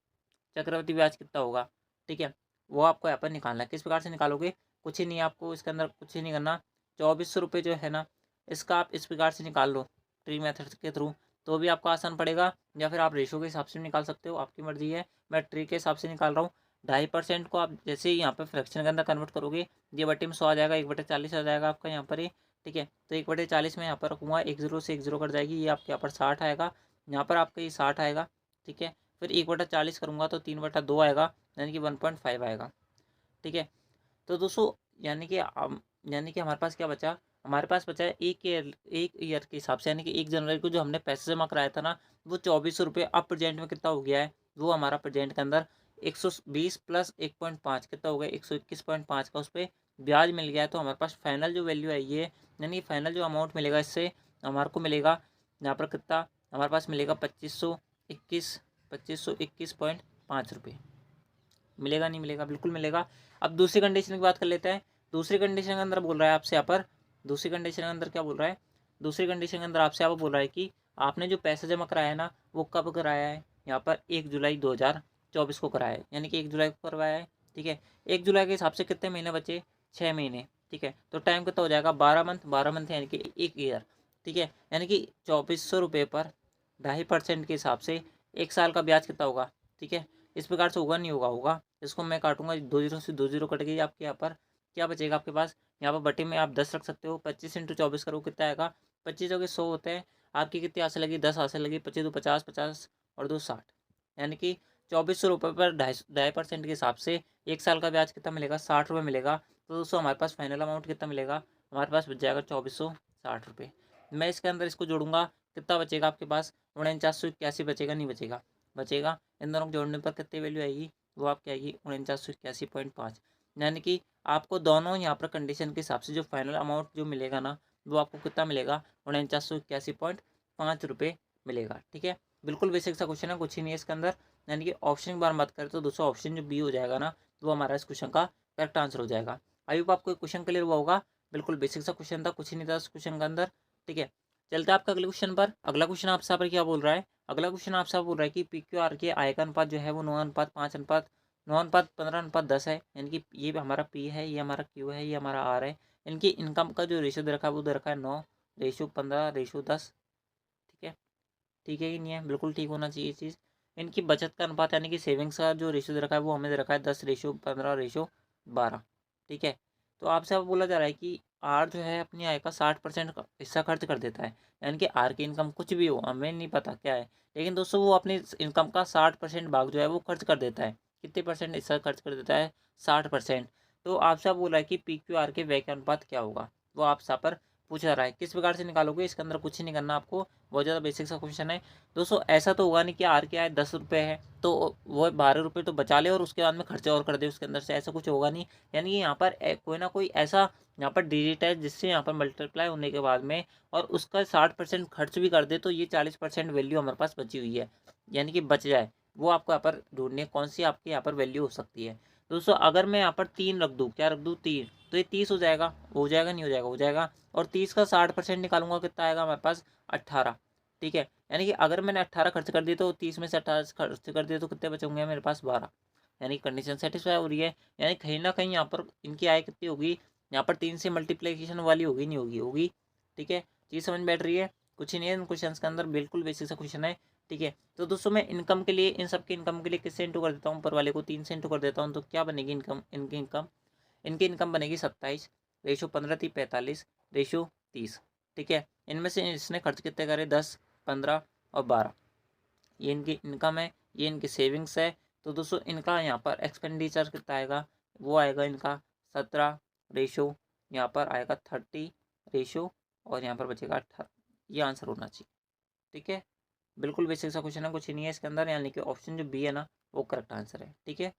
चक्रवृद्धि ब्याज कितना होगा, ठीक है, वो आपको यहाँ पर निकालना है। किस प्रकार से निकालोगे, कुछ ही नहीं, आपको इसके अंदर कुछ ही नहीं करना। 2400 रुपये जो है ना, इसका आप इस प्रकार से निकाल लो ट्री मेथड के थ्रू, तो भी आपको आसान पड़ेगा, या फिर आप रेशो के हिसाब से निकाल सकते हो, आपकी मर्जी है। मैं ट्री के हिसाब से निकाल रहा हूँ। 2.5% को आप जैसे ही यहाँ पर फ्रैक्शन के अंदर कन्वर्ट करोगे, ये बटे में 100 आ जाएगा, 1/40 आ जाएगा आपका यहाँ पर ही, ठीक है। तो 1/40 में यहाँ पर रखूँगा, 1 0 से 1 0 कट जाएगी, ये आपके यहाँ पर 60 आएगा, यहाँ पर आपका ये 60 आएगा, ठीक है। फिर 1/40 करूँगा तो 3/2 आएगा, यानी कि 1.5 आएगा, ठीक है। तो दोस्तों यानी कि हमारे पास क्या बचा, हमारे पास बचा है एक ईयर के हिसाब से, यानी कि 1 जनवरी को जो हमने पैसे जमा कराया था ना, वो 2400 रुपये अब प्रेजेंट में कितना हो गया है, वो हमारा प्रेजेंट के अंदर 120 प्लस 1.5 कितना हो गया, 121.5 का उस पर ब्याज मिल गया है। तो हमारे पास फाइनल जो वैल्यू है ये, यानी फाइनल जो अमाउंट मिलेगा इससे हमारे को मिलेगा यहाँ पर कितना, हमारे पास मिलेगा 2521.5 रुपये। मिलेगा नहीं मिलेगा, बिल्कुल मिलेगा। अब दूसरी कंडीशन की बात कर लेते हैं। दूसरी कंडीशन के अंदर बोल रहा है आपसे यहाँ पर, दूसरी कंडीशन के अंदर क्या बोल रहा है, दूसरी कंडीशन के अंदर आपसे यहाँ पर बोल रहा है कि आपने जो पैसा जमा कराया है ना, वो कब कराया है, यहाँ पर 1 जुलाई 2024 को कराया है, यानी कि 1 जुलाई को करवाया है, ठीक है। 1 जुलाई के हिसाब से कितने महीने बचे, 6 महीने, ठीक है। तो टाइम कितना हो जाएगा, 12 मंथ, 12 मंथ यानी कि 1 ईयर, ठीक है। यानी कि 2400 रुपये पर 2.5% के हिसाब से 1 साल का ब्याज कितना होगा, ठीक है। इस प्रकार से होगा नहीं होगा, होगा। इसको मैं काटूंगा, 2 0 से 2 0 कट गई, आपके यहाँ पर क्या बचेगा आपके पास, यहाँ पर बटे में आप 10 रख सकते हो। 25 इंटू 24 करो कितना आएगा, 25 हो गए 100 होते हैं। आपकी कितनी हासिल लगी, 10 हासिल लगी, 25 तो 50, 50 और 2 60, यानी कि 2400 रुपये पर 2.5% के हिसाब से 1 साल का ब्याज कितना मिलेगा, 60 रुपये मिलेगा। तो दोस्तों हमारे पास फाइनल अमाउंट कितना मिलेगा, हमारे पास बच जाएगा 2460 रुपये। मैं इसके अंदर इसको जोड़ूंगा, कितना बचेगा आपके पास, 4981 बचेगा, नहीं बचेगा, बचेगा। इन दोनों को जोड़ने पर कितनी वैल्यू आएगी, वो आपकी आएगी 4981.5। यानी कि आपको दोनों यहाँ पर कंडीशन के हिसाब से जो फाइनल अमाउंट जो मिलेगा ना, वो आपको कितना मिलेगा, 4981.5 रुपये मिलेगा, ठीक है। बिल्कुल बेसिक सा क्वेश्चन है, कुछ ही नहीं है इसके अंदर। यानी कि ऑप्शन की बार बात करें तो दूसरा ऑप्शन जो बी हो जाएगा ना, वो हमारा इस क्वेश्चन का करेक्ट आंसर हो जाएगा। आई होप आपको क्वेश्चन क्लियर हुआ होगा। बिल्कुल बेसिक सा क्वेश्चन था, कुछ ही नहीं था इस क्वेश्चन के अंदर, ठीक है। चलते हैं आपका अगले क्वेश्चन पर। अगला क्वेश्चन आपसे यहाँ पर क्या बोल रहा है, अगला क्वेश्चन आपसे बोल रहा है कि पी क्यू आर के आय का अनुपात जो है वो 9:5 9:15:10 है। यानी कि ये हमारा पी है, ये हमारा क्यू है, ये हमारा आर है। इनकी इनकम का जो रेशियो दे रखा है वो दे रखा है 9:15:10। ठीक है, ठीक है कि नहीं है, बिल्कुल ठीक होना चाहिए ये चीज़। इनकी बचत का अनुपात यानी कि सेविंग्स का जो रेशियो दे रखा है वो हमें दे रखा है 10:15:12। ठीक है, तो आपसे अब बोला जा रहा है कि आर जो है अपनी आय का 60% का हिस्सा खर्च कर देता है। यानी कि आर की इनकम कुछ भी हो, हमें नहीं पता क्या है, लेकिन दोस्तों वो अपनी इनकम का 60% भाग जो है वो खर्च कर देता है। कितने परसेंट हिस्सा खर्च कर देता है, 60%। तो आपसे अब बोला है कि पी क्यू आर के व्यय का अनुपात क्या होगा, वो आपसे पर पूछा रहा है। किस प्रकार से निकालोगे, इसके अंदर कुछ नहीं करना आपको, बहुत ज़्यादा बेसिक सा क्वेश्चन है। दोस्तों ऐसा तो होगा नहीं कि आर के आय 10 रुपये है तो वो 12 रुपये तो बचा ले और उसके बाद में खर्चे और कर दे उसके अंदर से, ऐसा कुछ होगा नहीं। यानी कि यहाँ पर कोई ना कोई ऐसा यहाँ पर डिजिट है जिससे यहाँ पर मल्टीप्लाई होने के बाद में और उसका 60% खर्च भी कर दे तो ये 40% वैल्यू हमारे पास बची हुई है, यानी कि बच जाए। वो आपको यहाँ पर ढूंढनी है कौन सी आपकी यहाँ पर वैल्यू हो सकती है। दोस्तों अगर मैं यहाँ पर 3 रख दूँ, क्या रख दूँ, 3, तो ये 30 हो जाएगा, हो जाएगा नहीं हो जाएगा, हो जाएगा। और 30 का 60% निकालूंगा कितना आएगा हमारे पास, 18। ठीक है, यानी कि अगर मैंने 18 खर्च कर दिए तो 30 में से 18 खर्च कर दिए तो कितने बचेंगे मेरे पास, 12। यानी कंडीशन सेटिस्फाई हो रही है। यानी कहीं ना कहीं यहाँ पर इनकी आय कितनी होगी, यहाँ पर 3 से मल्टीप्लिकेशन वाली होगी, नहीं होगी, होगी। ठीक है, चीज़ समझ बैठ रही है, कुछ ही नहीं है इन क्वेश्चन के अंदर, बिल्कुल बेसिक सा क्वेश्चन है। ठीक है, तो दोस्तों मैं इनकम के लिए, इन सबके इनकम के लिए किससे इंटू कर देता हूँ, ऊपर वाले को 3 से इंटू कर देता हूँ, तो क्या बनेगी इनकम, इनकी इनकम बनेगी 27, रेशो 15:45, रेशो 30। ठीक है, इनमें से इसने खर्च कितने करे, 10, 15 और 12। ये इनकी इनकम है, ये इनकी सेविंग्स है। तो दोस्तों इनका यहाँ पर एक्सपेंडिचर कितना आएगा, वो आएगा इनका 17, रेशो यहाँ पर आएगा 30, रेशो और यहाँ पर बचेगा 18। ये आंसर होना चाहिए। ठीक है, बिल्कुल बेसिक सा क्वेश्चन है, कुछ ही नहीं है इसके अंदर, यानी कि ऑप्शन जो बी है ना वो करेक्ट आंसर है। ठीक है,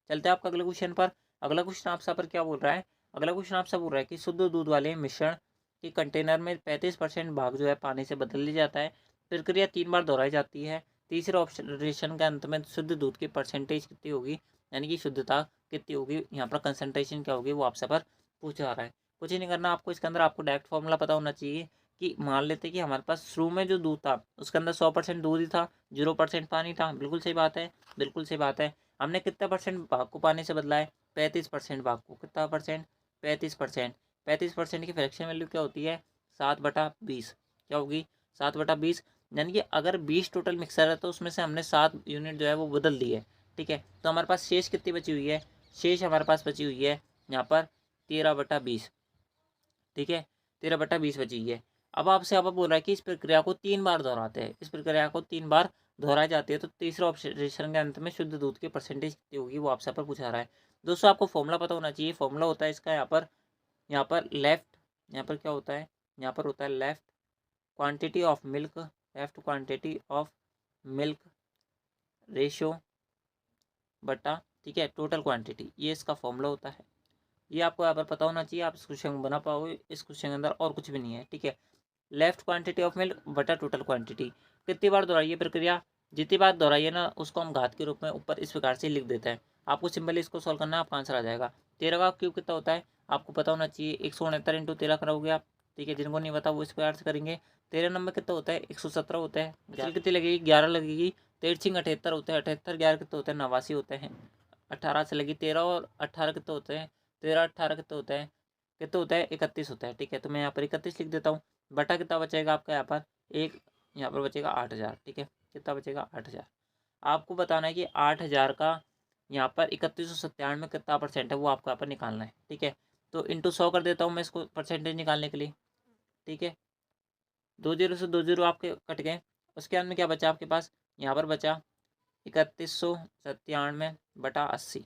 चलते हैं आपका अगले क्वेश्चन पर। अगला क्वेश्चन आपसे पर क्या बोल रहा है, अगला क्वेश्चन आपसे बोल रहा है कि शुद्ध दूध वाले मिश्रण के कंटेनर में 35% भाग जो है पानी से बदल लिया जाता है। प्रक्रिया 3 बार दोहराई जाती है। तीसरे ऑप्शन के अंत में शुद्ध दूध की परसेंटेज कितनी होगी, यानी कि शुद्धता कितनी होगी, यहाँ पर कंसनट्रेशन क्या होगी, वो आपसे पर पूछा रहा है। कुछ ही नहीं करना आपको, इसके अंदर आपको डायरेक्ट फॉर्मूला पता होना चाहिए कि मान लेते कि हमारे पास शुरू में जो दूध था उसके अंदर 100% दूध ही था, 0% पानी था। बिल्कुल सही बात है, बिल्कुल सही बात है। हमने कितना परसेंट भाग को पानी से बदला है, 35% भाग को, कितना परसेंट, 35%। 35% की फ्रैक्शन वैल्यू क्या होती है, 7/20। क्या होगी, 7/20। यानी कि अगर 20 टोटल मिक्सर है तो उसमें से हमने 7 यूनिट जो है वो बदल दी है। ठीक है, तो हमारे पास शेष कितनी बची हुई है, शेष हमारे पास बची हुई है यहाँ पर 13/20। ठीक है, 13/20 बची हुई है। अब आपसे अब बोल रहा है कि इस प्रक्रिया को 3 बार दोहराते हैं, इस प्रक्रिया को 3 बार दोहराई जाती है तो तीसरे ऑप्शन के अंत में शुद्ध दूध की परसेंटेज कितनी होगी, वो आपसे पर पूछा रहा है। दोस्तों आपको फॉर्मूला पता होना चाहिए। फॉर्मूला होता है इसका यहाँ पर लेफ्ट, यहाँ पर क्या होता है, यहाँ पर होता है left quantity of milk, left quantity of milk ratio बटा, ठीक है, टोटल क्वांटिटी, ये इसका फॉर्मूला होता है। ये आपको यहाँ पर पता होना चाहिए, आप इस क्वेश्चन बना पाओगे। इस क्वेश्चन के अंदर और कुछ भी नहीं है। ठीक है, लेफ्ट क्वांटिटी ऑफ मिल्क बटा टोटल क्वांटिटी। कितनी बार दोहराइए प्रक्रिया, जितनी बार दोहराइए ना उसको हम घात के रूप में ऊपर इस प्रकार से लिख देते हैं। आपको सिंपली इसको सॉल्व करना है, आपका आंसर आ जाएगा। 13 का क्यूब कितना होता है आपको पता होना चाहिए, 169 इंटू 13 करोगे आप। ठीक है, जिनको नहीं पता वो इस प्रकार से करेंगे। 13 नंबर कितना होता है, 117 होता है। चल कितनी लगेगी, 11 लगेगी। 13 78 होते हैं, 78 11 कितने होते हैं, 89 होते हैं। 18 से लगी 13 और 18 कितने होते हैं, 13 18 कितने होते हैं, कितने होता है, 31 होता है। ठीक है, तो मैं यहाँ पर 31 लिख देता हूँ। बटा कितना बचेगा आपका यहाँ पर, एक यहाँ पर बचेगा 8000। ठीक है, कितना बचेगा, 8000। आपको बताना है कि 8000 का यहाँ पर 3197 में कितना परसेंट है, वो आपको यहाँ पर निकालना है। ठीक है, तो इंटू 100 कर देता हूँ मैं इसको परसेंटेज निकालने के लिए। ठीक है, 2 जीरो से 2 जीरो आपके कट गए। उसके बाद में क्या बचा आपके पास, यहाँ पर बचा 3197 बटा 80।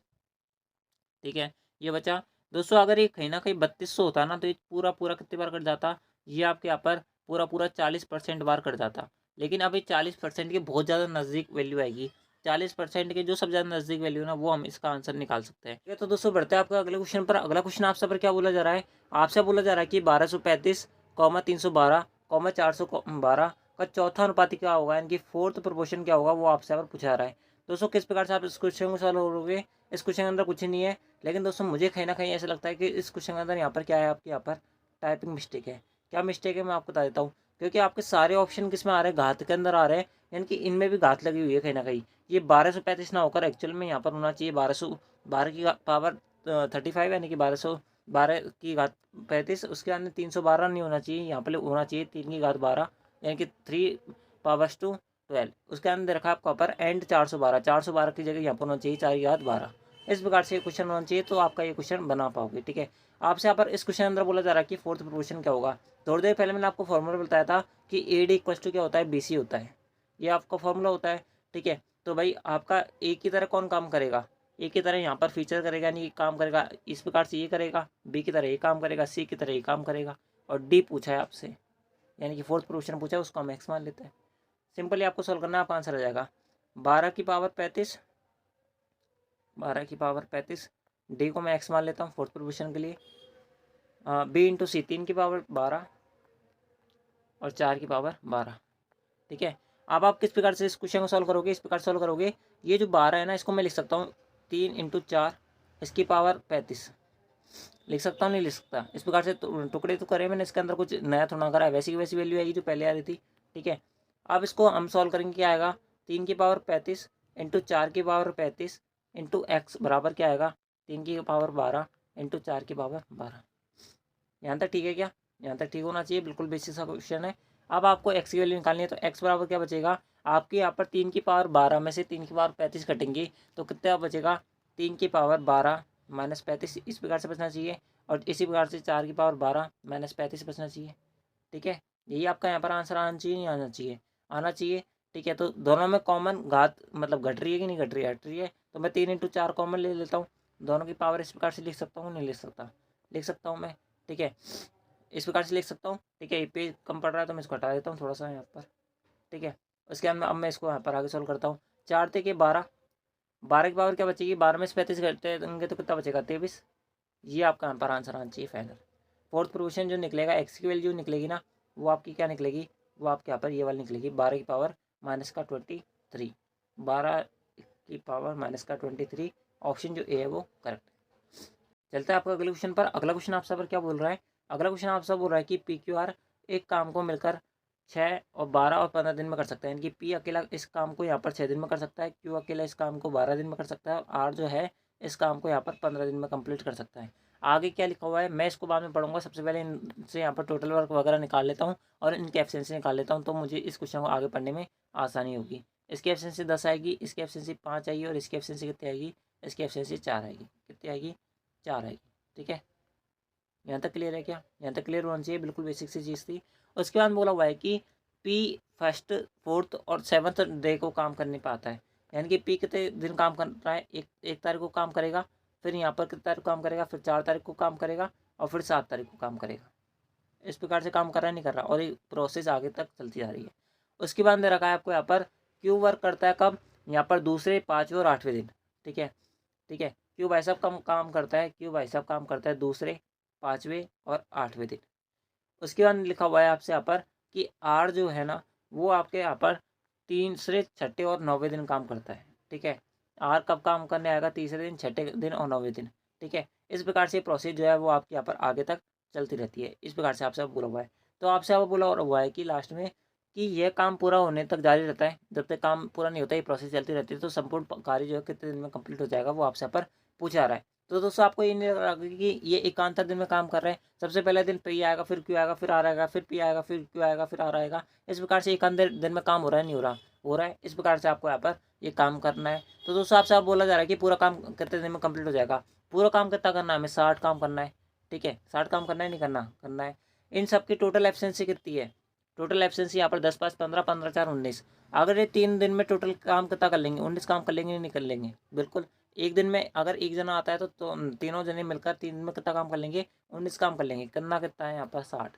ठीक है, ये बचा। दोस्तों अगर ये कहीं ना कहीं 3200 होता ना तो ये पूरा पूरा कितनी बार कट जाता, ये आपके यहाँ पर पूरा पूरा 40% बार कट जाता। लेकिन अब ये 40% के बहुत ज़्यादा नज़दीक वैल्यू आएगी। 40% के जो सबसे ज़्यादा नज़दीक वैल्यू ना वो हम इसका आंसर निकाल सकते हैं। ठीक है, तो दोस्तों बढ़ते हैं आपका अगले क्वेश्चन पर। अगला क्वेश्चन आपसे पर क्या बोला जा रहा है, आपसे बोला जा रहा है कि 1235,312,412 का चौथा अनुपाती क्या होगा, यानी कि फोर्थ प्रोपोर्शन क्या होगा, वो आपसे पर पूछा रहा है। दोस्तों किस प्रकार से आप इस क्वेश्चन को सॉल्व करोगे, इस क्वेश्चन के अंदर कुछ नहीं है, लेकिन दोस्तों मुझे कहीं ना कहीं ऐसा लगता है कि इस क्वेश्चन के अंदर यहाँ पर क्या है, आपके यहाँ पर टाइपिंग मिस्टेक है। क्या मिस्टेक है मैं आपको बता देता हूँ। क्योंकि आपके सारे ऑप्शन किस में आ रहे हैं, घात के अंदर आ रहे हैं, यानी कि इनमें भी घात लगी हुई है कहीं ना कहीं। ये 1235 ना होकर एक्चुअल में यहाँ पर होना चाहिए 1212 की पावर 35, यानी कि 1212 की घात 35, उसके अंदर 312 नहीं होना चाहिए, यहाँ पर होना चाहिए 3 की घात 12, यानी कि 3 पावर्स टू 12। उसके अंदर रखा आपका पर एंड 412, 412 की जगह यहाँ पर होना चाहिए 4 की घात 12। इस प्रकार से क्वेश्चन होना चाहिए, तो आपका ये क्वेश्चन बना पाओगे। ठीक है, आपसे यहाँ पर इस क्वेश्चन अंदर बोला जा रहा है कि फोर्थ प्रोपोर्शन क्या होगा। थोड़ी देर पहले मैंने आपको फॉर्मूला बताया था कि ए डी इक्वल टू क्या होता है, बी सी होता है, ये आपका फॉर्मूला होता है। ठीक है, तो भाई आपका ए की तरह कौन काम करेगा, ए की तरह यहाँ पर फीचर करेगा, यानी काम करेगा इस प्रकार से ये करेगा, बी की तरह ये काम करेगा, सी की तरह ये काम करेगा, और डी पूछा है आपसे, यानी कि फोर्थ प्रोपोर्शन पूछा है, उसको हम एक्स मान लेते हैं। सिंपली आपको सॉल्व करना है, आपका आंसर आ जाएगा 12 की पावर 35, 12 की पावर 35, डी को मैं एक्स मान लेता हूँ फोर्थ प्रोपोर्शन के लिए, बी इंटू सी 3 की पावर 12 और 4 की पावर 12। ठीक है, अब आप किस प्रकार से इस क्वेश्चन को सॉल्व करोगे, इस प्रकार सॉल्व करोगे, ये जो 12 है ना, इसको मैं लिख सकता हूँ 3 × 4 इसकी पावर 35, लिख सकता हूँ नहीं लिख सकता, इस प्रकार से टुकड़े तो करे मैंने, इसके अंदर कुछ नया थोड़ा करा है, वैसी की वैसी वैल्यू आएगी जो पहले आ रही थी। ठीक है, अब इसको हम सॉल्व करेंगे, क्या आएगा 3 की पावर 35 इंटू 4 की पावर 35 इंटू एक्स बराबर क्या आएगा 3 की पावर 12 इंटू 4 की पावर 12। यहाँ तक ठीक है क्या, यहाँ तक ठीक होना चाहिए, बिल्कुल बेसिक सा क्वेश्चन है। अब आपको एक्स की वैल्यू निकालनी है, तो एक्स बराबर क्या बचेगा, आपके यहाँ पर 3 की पावर 12 में से 3 की पावर 35 कटेंगी, तो कितना बचेगा 3 की पावर 12 माइनस 35, इस प्रकार से बचना चाहिए, और इसी प्रकार से 4 की पावर 12 माइनस 35 बचना चाहिए। ठीक है, यही आपका यहाँ पर आंसर आना चाहिए, नहीं आना चाहिए, आना चाहिए। ठीक है, तो दोनों में कॉमन घात मतलब घट रही है कि नहीं घट रही है, हट रही है, तो मैं 3 × 4 कॉमन ले लेता हूँ, दोनों की पावर इस प्रकार से लिख सकता हूँ, नहीं लिख सकता, लिख सकता हूँ मैं। ठीक है, इस प्रकार से लिख सकता हूँ। ठीक है, ये पेज कम पड़ रहा है तो मैं इसको हटा देता हूँ थोड़ा सा यहाँ पर। ठीक है, उसके बाद अब मैं इसको यहाँ पर आगे सोल्व करता हूँ। 4 × 12, 12 की पावर क्या बचेगी, 12 में से 35 घटते देंगे तो कितना बचेगा 23। ये आपका यहाँ पर आंसर आना चाहिए फाइनल। फोर्थ प्रोपोर्शन जो निकलेगा, एक्स की वैल्यू निकलेगी ना, वो आपकी क्या निकलेगी, वो आपके यहाँ पर ये वाली निकलेगी 12 की पावर माइनस का 23, 12 की पावर माइनस का 23, ऑप्शन जो ए है वो करेक्ट है। चलता है आपका अगले क्वेश्चन पर। अगला क्वेश्चन आपसे पर क्या बोल रहा है, अगला क्वेश्चन आपसे बोल रहा है कि पी क्यू आर एक काम को मिलकर 6 और 12 और 15 दिन में कर सकता है, यानी कि पी अकेला इस काम को यहाँ पर 6 दिन में कर सकता है, क्यू अकेला इस काम को 12 दिन में कर सकता है, और आर जो है इस काम को यहाँ पर 15 दिन में कंप्लीट कर सकता है। आगे क्या लिखा हुआ है मैं इसको बाद में पढ़ूंगा, सबसे पहले इनसे यहाँ पर टोटल वर्क वगैरह निकाल लेता हूँ और इनके एफिशिएंसी निकाल लेता हूँ, तो मुझे इस क्वेश्चन को आगे पढ़ने में आसानी होगी। इसकी एफिशिएंसी 10 आएगी, इसकी एफिशिएंसी 5 आएगी, और इसकी एफिशिएंसी कितनी आएगी, इसकी एफिशिएंसी 4 आएगी, कितनी आएगी 4 आएगी। ठीक है, यहाँ तक क्लियर है क्या, यहाँ तक क्लियर होना चाहिए, बिल्कुल बेसिक सी चीज़ थी। उसके बाद बोला हुआ है कि पी फर्स्ट, फोर्थ और सेवन्थ डे को काम करने पाता है, यानी कि पी कितने दिन काम कर रहा है, एक तारीख को काम करेगा, फिर यहाँ पर कितने तारीख को काम करेगा, फिर 4 तारीख को काम करेगा, और फिर 7 तारीख को काम करेगा। इस प्रकार से काम कर रहा है नहीं कर रहा, और ये प्रोसेस आगे तक चलती जा रही है। उसके बाद दे रखा है आपको यहाँ पर क्यू वर्क करता है कब, यहाँ पर दूसरे, 5वें और 8वें दिन। ठीक है, ठीक है, क्यू भाई साहब काम करता है, क्यू भाई साहब काम करता है दूसरे, 5वें और 8वें दिन। उसके बाद लिखा हुआ है आपसे यहाँ पर कि आर जो है ना, वो आपके यहाँ पर तीसरे, छठे और 9वें दिन काम करता है। ठीक है, आर कब काम करने आएगा, तीसरे दिन, छठे दिन और 9वें दिन। ठीक है, इस प्रकार से प्रोसेस जो है वो आपके यहाँ पर आगे तक चलती रहती है। इस प्रकार से आपसे अब बोला हुआ है, तो आपसे अब बोला हुआ है कि लास्ट में कि यह काम पूरा होने तक जारी रहता है, जब तक काम पूरा नहीं होता, ये प्रोसेस चलती रहती है, तो संपूर्ण कार्य जो है कितने दिन में कंप्लीट हो जाएगा वो आपसे यहाँ पर पूछा जा रहा है। तो दोस्तों आपको ये नहीं लग रहा कि ये एकांतर दिन में काम कर रहे हैं, सबसे पहले दिन पी आएगा, फिर क्यू आएगा, फिर आर आएगा, फिर पी आएगा, फिर क्यू आएगा, फिर आर आएगा, इस प्रकार से एकांतर दिन में काम हो रहा है, नहीं हो रहा, हो रहा है। इस प्रकार से आपको यहाँ पर ये काम करना है। तो दोस्तों आपसे आप बोला जा रहा है कि पूरा काम कितने दिन में कंप्लीट हो जाएगा, पूरा काम कितना करना है, हमें 60 काम करना है। ठीक है, 60 काम करना है, नहीं करना, करना है। इन सब की टोटल एफिशिएंसी कितनी है, टोटल एफिशिएंसी यहाँ पर 10 × 5 = 15, 15 × 4 = 19। अगर ये 3 दिन में टोटल काम कितना कर लेंगे, 19 काम कर लेंगे, नहीं कर लेंगे, बिल्कुल। एक दिन में अगर एक जना आता है तो तीनों जने मिलकर 3 दिन में कितना काम कर लेंगे, 19 काम कर लेंगे। करना कितना है यहाँ पर 60,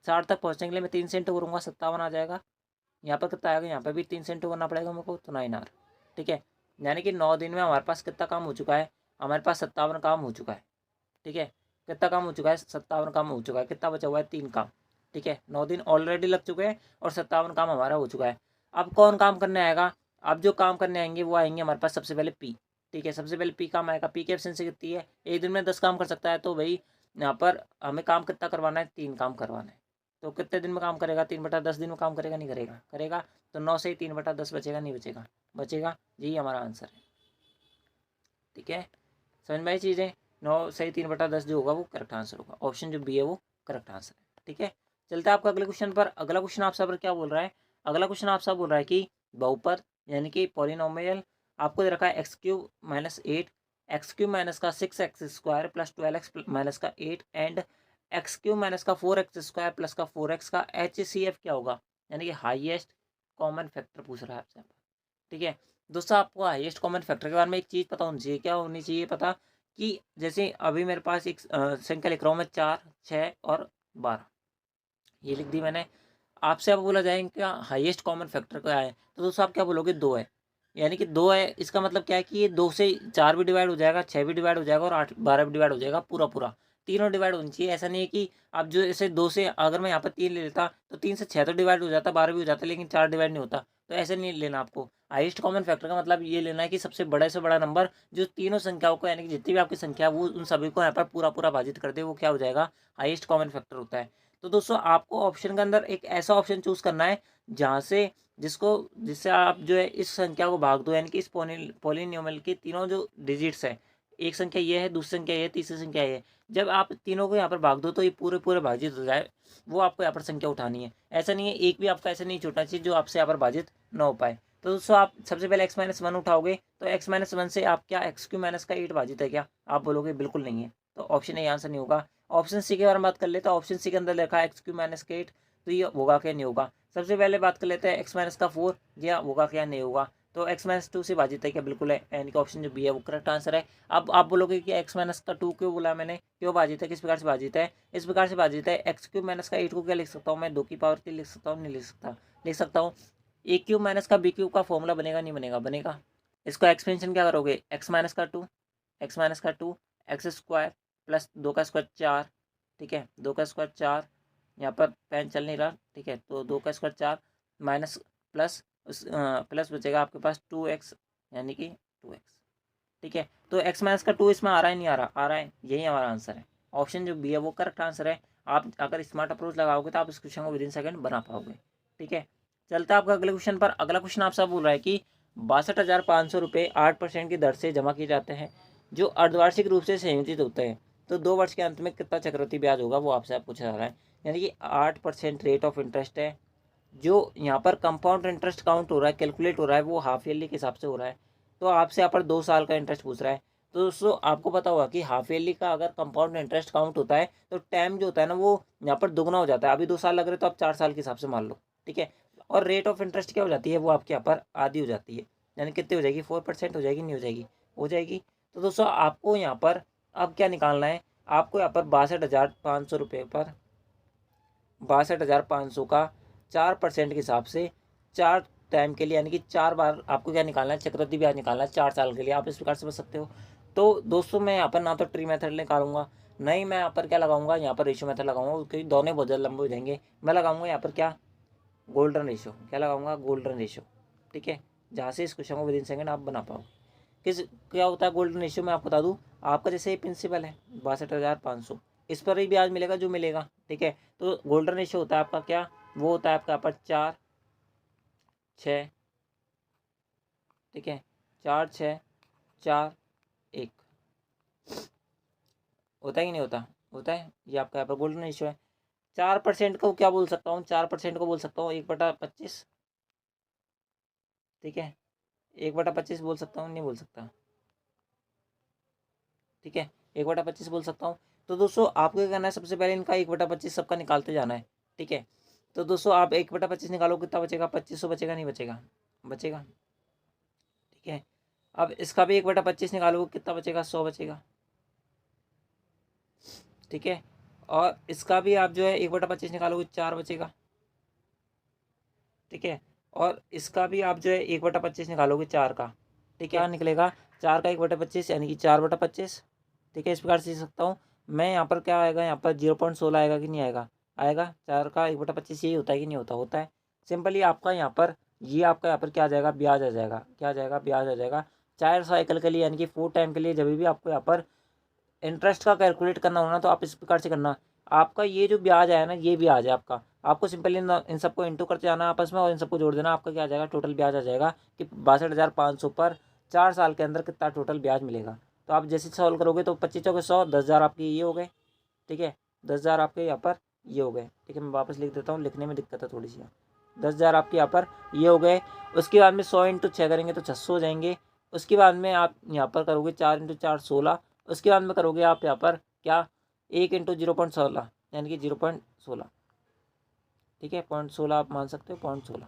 60 तक पहुँचने के लिए मैं 3 से इंटू करूँगा, 57 आ जाएगा। यहाँ पर कितना आएगा, यहाँ पर भी 3 से इंटू करना पड़ेगा मेरे को, तो 9 आर। ठीक है, यानी कि 9 दिन में हमारे पास कितना काम हो चुका है, हमारे पास 57 काम हो चुका है। ठीक है, कितना काम हो चुका है, 57 काम हो चुका है, कितना बचा हुआ है, 3 काम। ठीक है, 9 दिन ऑलरेडी लग चुके हैं और 57 काम हमारा हो चुका है। अब कौन काम करने आएगा, अब जो काम करने आएंगे वो आएंगे हमारे पास सबसे पहले पी। ठीक है, सबसे पहले पी काम आएगा, पी की एफिशिएंसी कितनी है, एक दिन में 10 काम कर सकता है, तो भाई यहाँ पर हमें काम कितना करवाना है, 3 काम करवाना है। तो कितने दिन में काम करेगा, 3/10 दिन में काम करेगा, नहीं करेगा, करेगा। तो 9 से ही 3/10 बचेगा, नहीं बचेगा, बचेगा। यही हमारा आंसर है। ठीक है, समझ में आई चीज़ें। 9 से ही 3/10 जो होगा वो करेक्ट आंसर होगा। ऑप्शन जो बी है वो करेक्ट आंसर है। ठीक है, चलते हैं आपका अगले क्वेश्चन पर। अगला क्वेश्चन आपसे पर क्या बोल रहा है, अगला क्वेश्चन आपसे बोल रहा है कि बहुपद यानी कि पॉलिनोमियल आपको दे रखा है x³ - 8, x³ - 6x² + 12x - 8 and x³ - 4x² + 4x का HCF क्या होगा, यानी कि हाईएस्ट कॉमन फैक्टर पूछ रहा है आपसे। ठीक है दोस्तों, आपको हाईएस्ट कॉमन फैक्टर के बारे में एक चीज़ पता होनी चाहिए। क्या होनी चाहिए पता, कि जैसे अभी मेरे पास एक संख्या लिख रहा हूँ मैं, 4, 6 और 12, ये लिख दी मैंने। आपसे अब बोला जाए इनका हाईएस्ट कॉमन फैक्टर क्या है, तो दोस्तों आप क्या बोलोगे, 2 है। यानी कि 2 है, इसका मतलब क्या है कि ये 2 से 4 भी डिवाइड हो जाएगा, 6 भी डिवाइड हो जाएगा और 8 12 भी डिवाइड हो जाएगा, पूरा पूरा तीनों डिवाइड होनी चाहिए। ऐसा नहीं है कि आप जो ऐसे 2 से, अगर मैं यहाँ पर 3 ले लेता तो 3 से 6 तो डिवाइड हो जाता, 12 भी हो जाता, लेकिन 4 डिवाइड नहीं होता। तो ऐसे नहीं लेना आपको। हाईएस्ट कॉमन फैक्टर का मतलब ये लेना है कि सबसे बड़ा से बड़ा नंबर जो तीनों संख्याओं को, यानी कि जितनी भी आपकी संख्या वो उन सभी को यहाँ पर पूरा पूरा भाजित कर दे, वो क्या हो जाएगा, हाईएस्ट कॉमन फैक्टर होता है। तो दोस्तों आपको ऑप्शन के अंदर एक ऐसा ऑप्शन चूज करना है जहाँ से जिससे आप जो है इस संख्या को भाग दो, यानी कि इस पॉलिनोमियल के तीनों जो डिजिट्स है, एक संख्या ये है, दूसरी संख्या ये है, तीसरी संख्या ये है, जब आप तीनों को यहाँ पर भाग दो तो ये पूरे पूरे भाजित हो जाए, वो आपको यहाँ पर संख्या उठानी है। ऐसा नहीं है, एक भी आपका ऐसे नहीं छूटना चाहिए जो आपसे यहाँ पर भाजित न हो पाए। तो दोस्तों आप सबसे पहले x-1 उठाओगे, तो x-1 से आप क्या x³ - 8 भाजित है क्या, आप बोलोगे बिल्कुल नहीं है, तो ऑप्शन ए आंसर नहीं होगा। ऑप्शन सी के बारे में बात कर लेते हैं। ऑप्शन सी के अंदर लिखा है x³ - 8, तो ये होगा क्या, नहीं होगा। सबसे पहले बात कर लेते हैं x-4, जी हाँ, होगा क्या, नहीं होगा। तो x-2 से भाजित है क्या, बिल्कुल है, यानी कि ऑप्शन जो बी है वो करेक्ट आंसर है। अब आप बोलोगे कि x-2 क्यों बोला मैंने, क्यों भाजित है, किस प्रकार से भाजित है, इस प्रकार से भाजित है। x³ - 8 को क्या लिख सकता हूँ मैं, 2 की पावर 3 लिख सकता हूँ, नहीं लिख सकता, लिख सकता हूँ। a³ - b³ का फॉर्मूला बनेगा, नहीं बनेगा, बनेगा। इसको एक्सपेंशन क्या करोगे, x-2 x-2 x² प्लस 2 का स्क्वायर 4, ठीक है, 2 का स्क्वायर 4, यहाँ पर पेन चल नहीं रहा, ठीक है, तो 2 का स्क्वायर 4 माइनस प्लस प्लस बचेगा आपके पास 2x, यानी कि 2x। ठीक है, तो x-2 इसमें आ रहा है, नहीं आ रहा, आ रहा है, यही हमारा आंसर है। ऑप्शन जो बी है वो करेक्ट आंसर है। आप अगर स्मार्ट अप्रोच लगाओगे तो आप इस क्वेश्चन को विदिन सेकंड बना पाओगे। ठीक है, चलता है आपका अगले क्वेश्चन पर। अगला क्वेश्चन आपसे बोल रहा है कि 62,500 रुपये 8% की दर से जमा किए जाते हैं, जो अर्धवार्षिक रूप से संयोजित होते हैं, तो 2 वर्ष के अंत में कितना चक्रवृद्धि ब्याज होगा, वो आपसे पूछा जा रहा है। यानी कि 8% रेट ऑफ इंटरेस्ट है, जो यहाँ पर कंपाउंड इंटरेस्ट काउंट हो रहा है, कैलकुलेट हो रहा है, वो हाफ ईयरली के हिसाब से हो रहा है। तो आपसे यहाँ पर 2 साल का इंटरेस्ट पूछ रहा है। तो दोस्तों आपको पता होगा कि हाफ ईयरली का अगर कंपाउंड इंटरेस्ट काउंट होता है तो टाइम जो होता है ना वो यहाँ पर दुगना हो जाता है। अभी 2 साल लग रहे हैं तो आप 4 साल के हिसाब से मान लो। ठीक है, और रेट ऑफ इंटरेस्ट क्या हो जाती है, वो आपके यहाँ पर आधी हो जाती है, यानी कितनी हो जाएगी, 4% हो जाएगी, नहीं हो जाएगी, हो जाएगी। तो दोस्तों आपको यहाँ पर अब क्या निकालना है, आपको यहाँ पर 62,500 रुपये पर 62,500 का 4% के हिसाब से 4 टाइम के लिए, यानी कि 4 बार आपको क्या निकालना है, चक्रवृद्धि ब्याज निकालना है 4 साल के लिए। आप इस प्रकार से बच सकते हो। तो दोस्तों मैं यहाँ पर ना तो ट्री मेथड निकालूंगा, नहीं मैं यहाँ पर क्या लगाऊंगा, यहाँ पर रेशियो मेथड लगाऊंगा, क्योंकि दोनों बहुत ज़्यादा लंबे हो जाएंगे। मैं लगाऊंगा यहाँ पर क्या, गोल्डन रेशियो, क्या लगाऊंगा, गोल्डन रेशियो। ठीक है, जहाँ से इस क्वेश्चन को विदिन सेकंड आप बना पाओ। किस क्या होता है गोल्डन रेशियो में, आपको बता दूँ, आपका जैसे प्रिंसिपल है 62,500, इस पर ही ब्याज मिलेगा जो मिलेगा। ठीक है, तो गोल्डन रेशियो होता है आपका क्या, वो होता है आपका यहाँ पर 4 6, ठीक है, 4 6 4 1, होता है कि नहीं होता, होता है। ये आपका यहाँ पर गोल्डन रेशियो है। 4% को क्या बोल सकता हूँ, 4% को बोल सकता हूँ 1/25। ठीक है, 1/25 बोल सकता हूँ, नहीं बोल सकता। ठीक है, 1/25 बोल सकता हूँ। तो दोस्तों आपको क्या करना है, सबसे पहले इनका 1/25 सबका निकालते जाना है। ठीक है, तो दोस्तों आप 1/25 निकालो, कितना बचेगा, 2500 बचेगा, नहीं बचेगा, बचेगा। ठीक है, अब इसका भी 1/25 निकालो, कितना बचेगा, 100 बचेगा। ठीक है, और इसका भी आप जो है 1/25 निकालोगे, 4 बचेगा। ठीक है, और इसका भी आप जो है 1/25 निकालोगे 4 का। ठीक है, क्या निकलेगा, 4 का 1/25 यानी कि 4/25। ठीक है, इस प्रकार से लिख सकता हूँ मैं। यहाँ पर क्या आएगा, यहाँ पर 0.16 आएगा कि नहीं आएगा, आएगा। 4 का 1/25 यही होता है कि नहीं होता, होता है। सिंपली आपका यहाँ पर ये आपका यहाँ पर क्या आ जाएगा, ब्याज आ जाएगा, क्या आ जाएगा, ब्याज आ जाएगा। 4 साइकिल के लिए, यानी कि 4 टाइम के लिए जब भी आपको यहाँ पर इंटरेस्ट का कैलकुलेट करना होना, तो आप इस प्रकार से करना। आपका ये जो ब्याज आया ना, ये ब्याज है आपका, आपको सिंपली इन सबको इंटू करते जाना आपस में और इन सबको जोड़ देना। आपका क्या आ जाएगा, टोटल ब्याज आ जाएगा कि 62,500 पर 4 साल के अंदर कितना टोटल ब्याज मिलेगा। तो आप जैसे सॉल्व करोगे तो 25 चौके 100, 10,000 आपके ये हो गए, ठीक है, 10,000 आपके यहाँ पर ये हो गए, ठीक है। मैं वापस लिख देता हूँ, लिखने में दिक्कत है थोड़ी सी। 10,000 आपके यहाँ पर ये हो गए। उसके बाद में 100 इंटू 6 करेंगे तो 600 हो जाएंगे। उसके बाद में आप यहाँ पर करोगे 4 इंटू 4 16। उसके बाद में करोगे आप यहाँ पर क्या, 1 इंटू 0.16 यानी कि 0.16, ठीक है, 0.16 आप मान सकते हो, 0.16,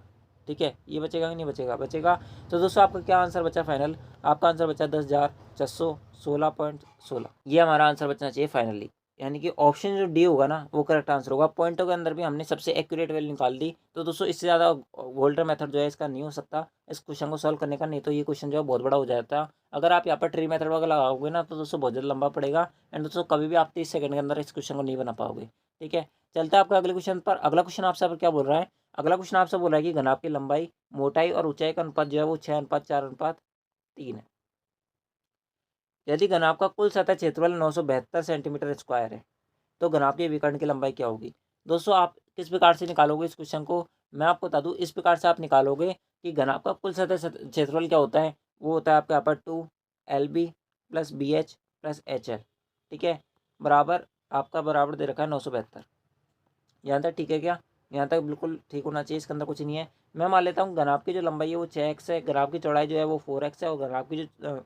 ठीक है। ये बचेगा कि नहीं बचेगा, बचेगा। तो दोस्तों आपका क्या आंसर बचा फाइनल, आपका आंसर बचा 10,416.16। ये हमारा आंसर बचना चाहिए फाइनली, यानी कि ऑप्शन जो डी होगा ना वो करेक्ट आंसर होगा। पॉइंटों के अंदर भी हमने सबसे एक्यूरेट वैल्यू निकाल दी। तो दोस्तों इससे ज़्यादा वोल्टर मेथड जो है इसका नहीं हो सकता इस क्वेश्चन को सॉल्व करने का, नहीं तो ये क्वेश्चन जो है बहुत बड़ा हो जाता है। अगर आप यहाँ पर ट्री मेथड वगैरह लगाओगे ना तो दोस्तों बहुत ज़्यादा लंबा पड़ेगा, एंड दोस्तों कभी भी आप 30 सेकंड के अंदर इस क्वेश्चन को नहीं बना पाओगे, ठीक है। चलता है आपका अगले क्वेश्चन पर। अगला क्वेश्चन आपसे पर क्या बोल रहा है, अगला क्वेश्चन आपसे बोल रहा है कि घनाभ की लंबाई, मोटाई और ऊंचाई का अनुपात जो है वो 6:4:3 है। यदि घनाभ का कुल सतह क्षेत्रफल 972 सेंटीमीटर स्क्वायर है तो घनाभ के विकर्ण की लंबाई क्या होगी। दोस्तों आप किस प्रकार से निकालोगे इस क्वेश्चन को, मैं आपको बता दूं। इस प्रकार से आप निकालोगे कि घनाभ का कुल सतह क्षेत्रफल क्या होता है, वो होता है आपके यहाँ पर 2 LB plus BH plus HL, ठीक है, बराबर आपका बराबर दे रखा है 972। यहाँ तक ठीक है क्या, यहाँ तक बिल्कुल ठीक होना चाहिए, इसके अंदर कुछ नहीं है। मैं मान लेता हूँ घनाभ की जो लंबाई है वो 6x है, घनाभ की चौड़ाई जो है वो 4x है, और घनाभ की जो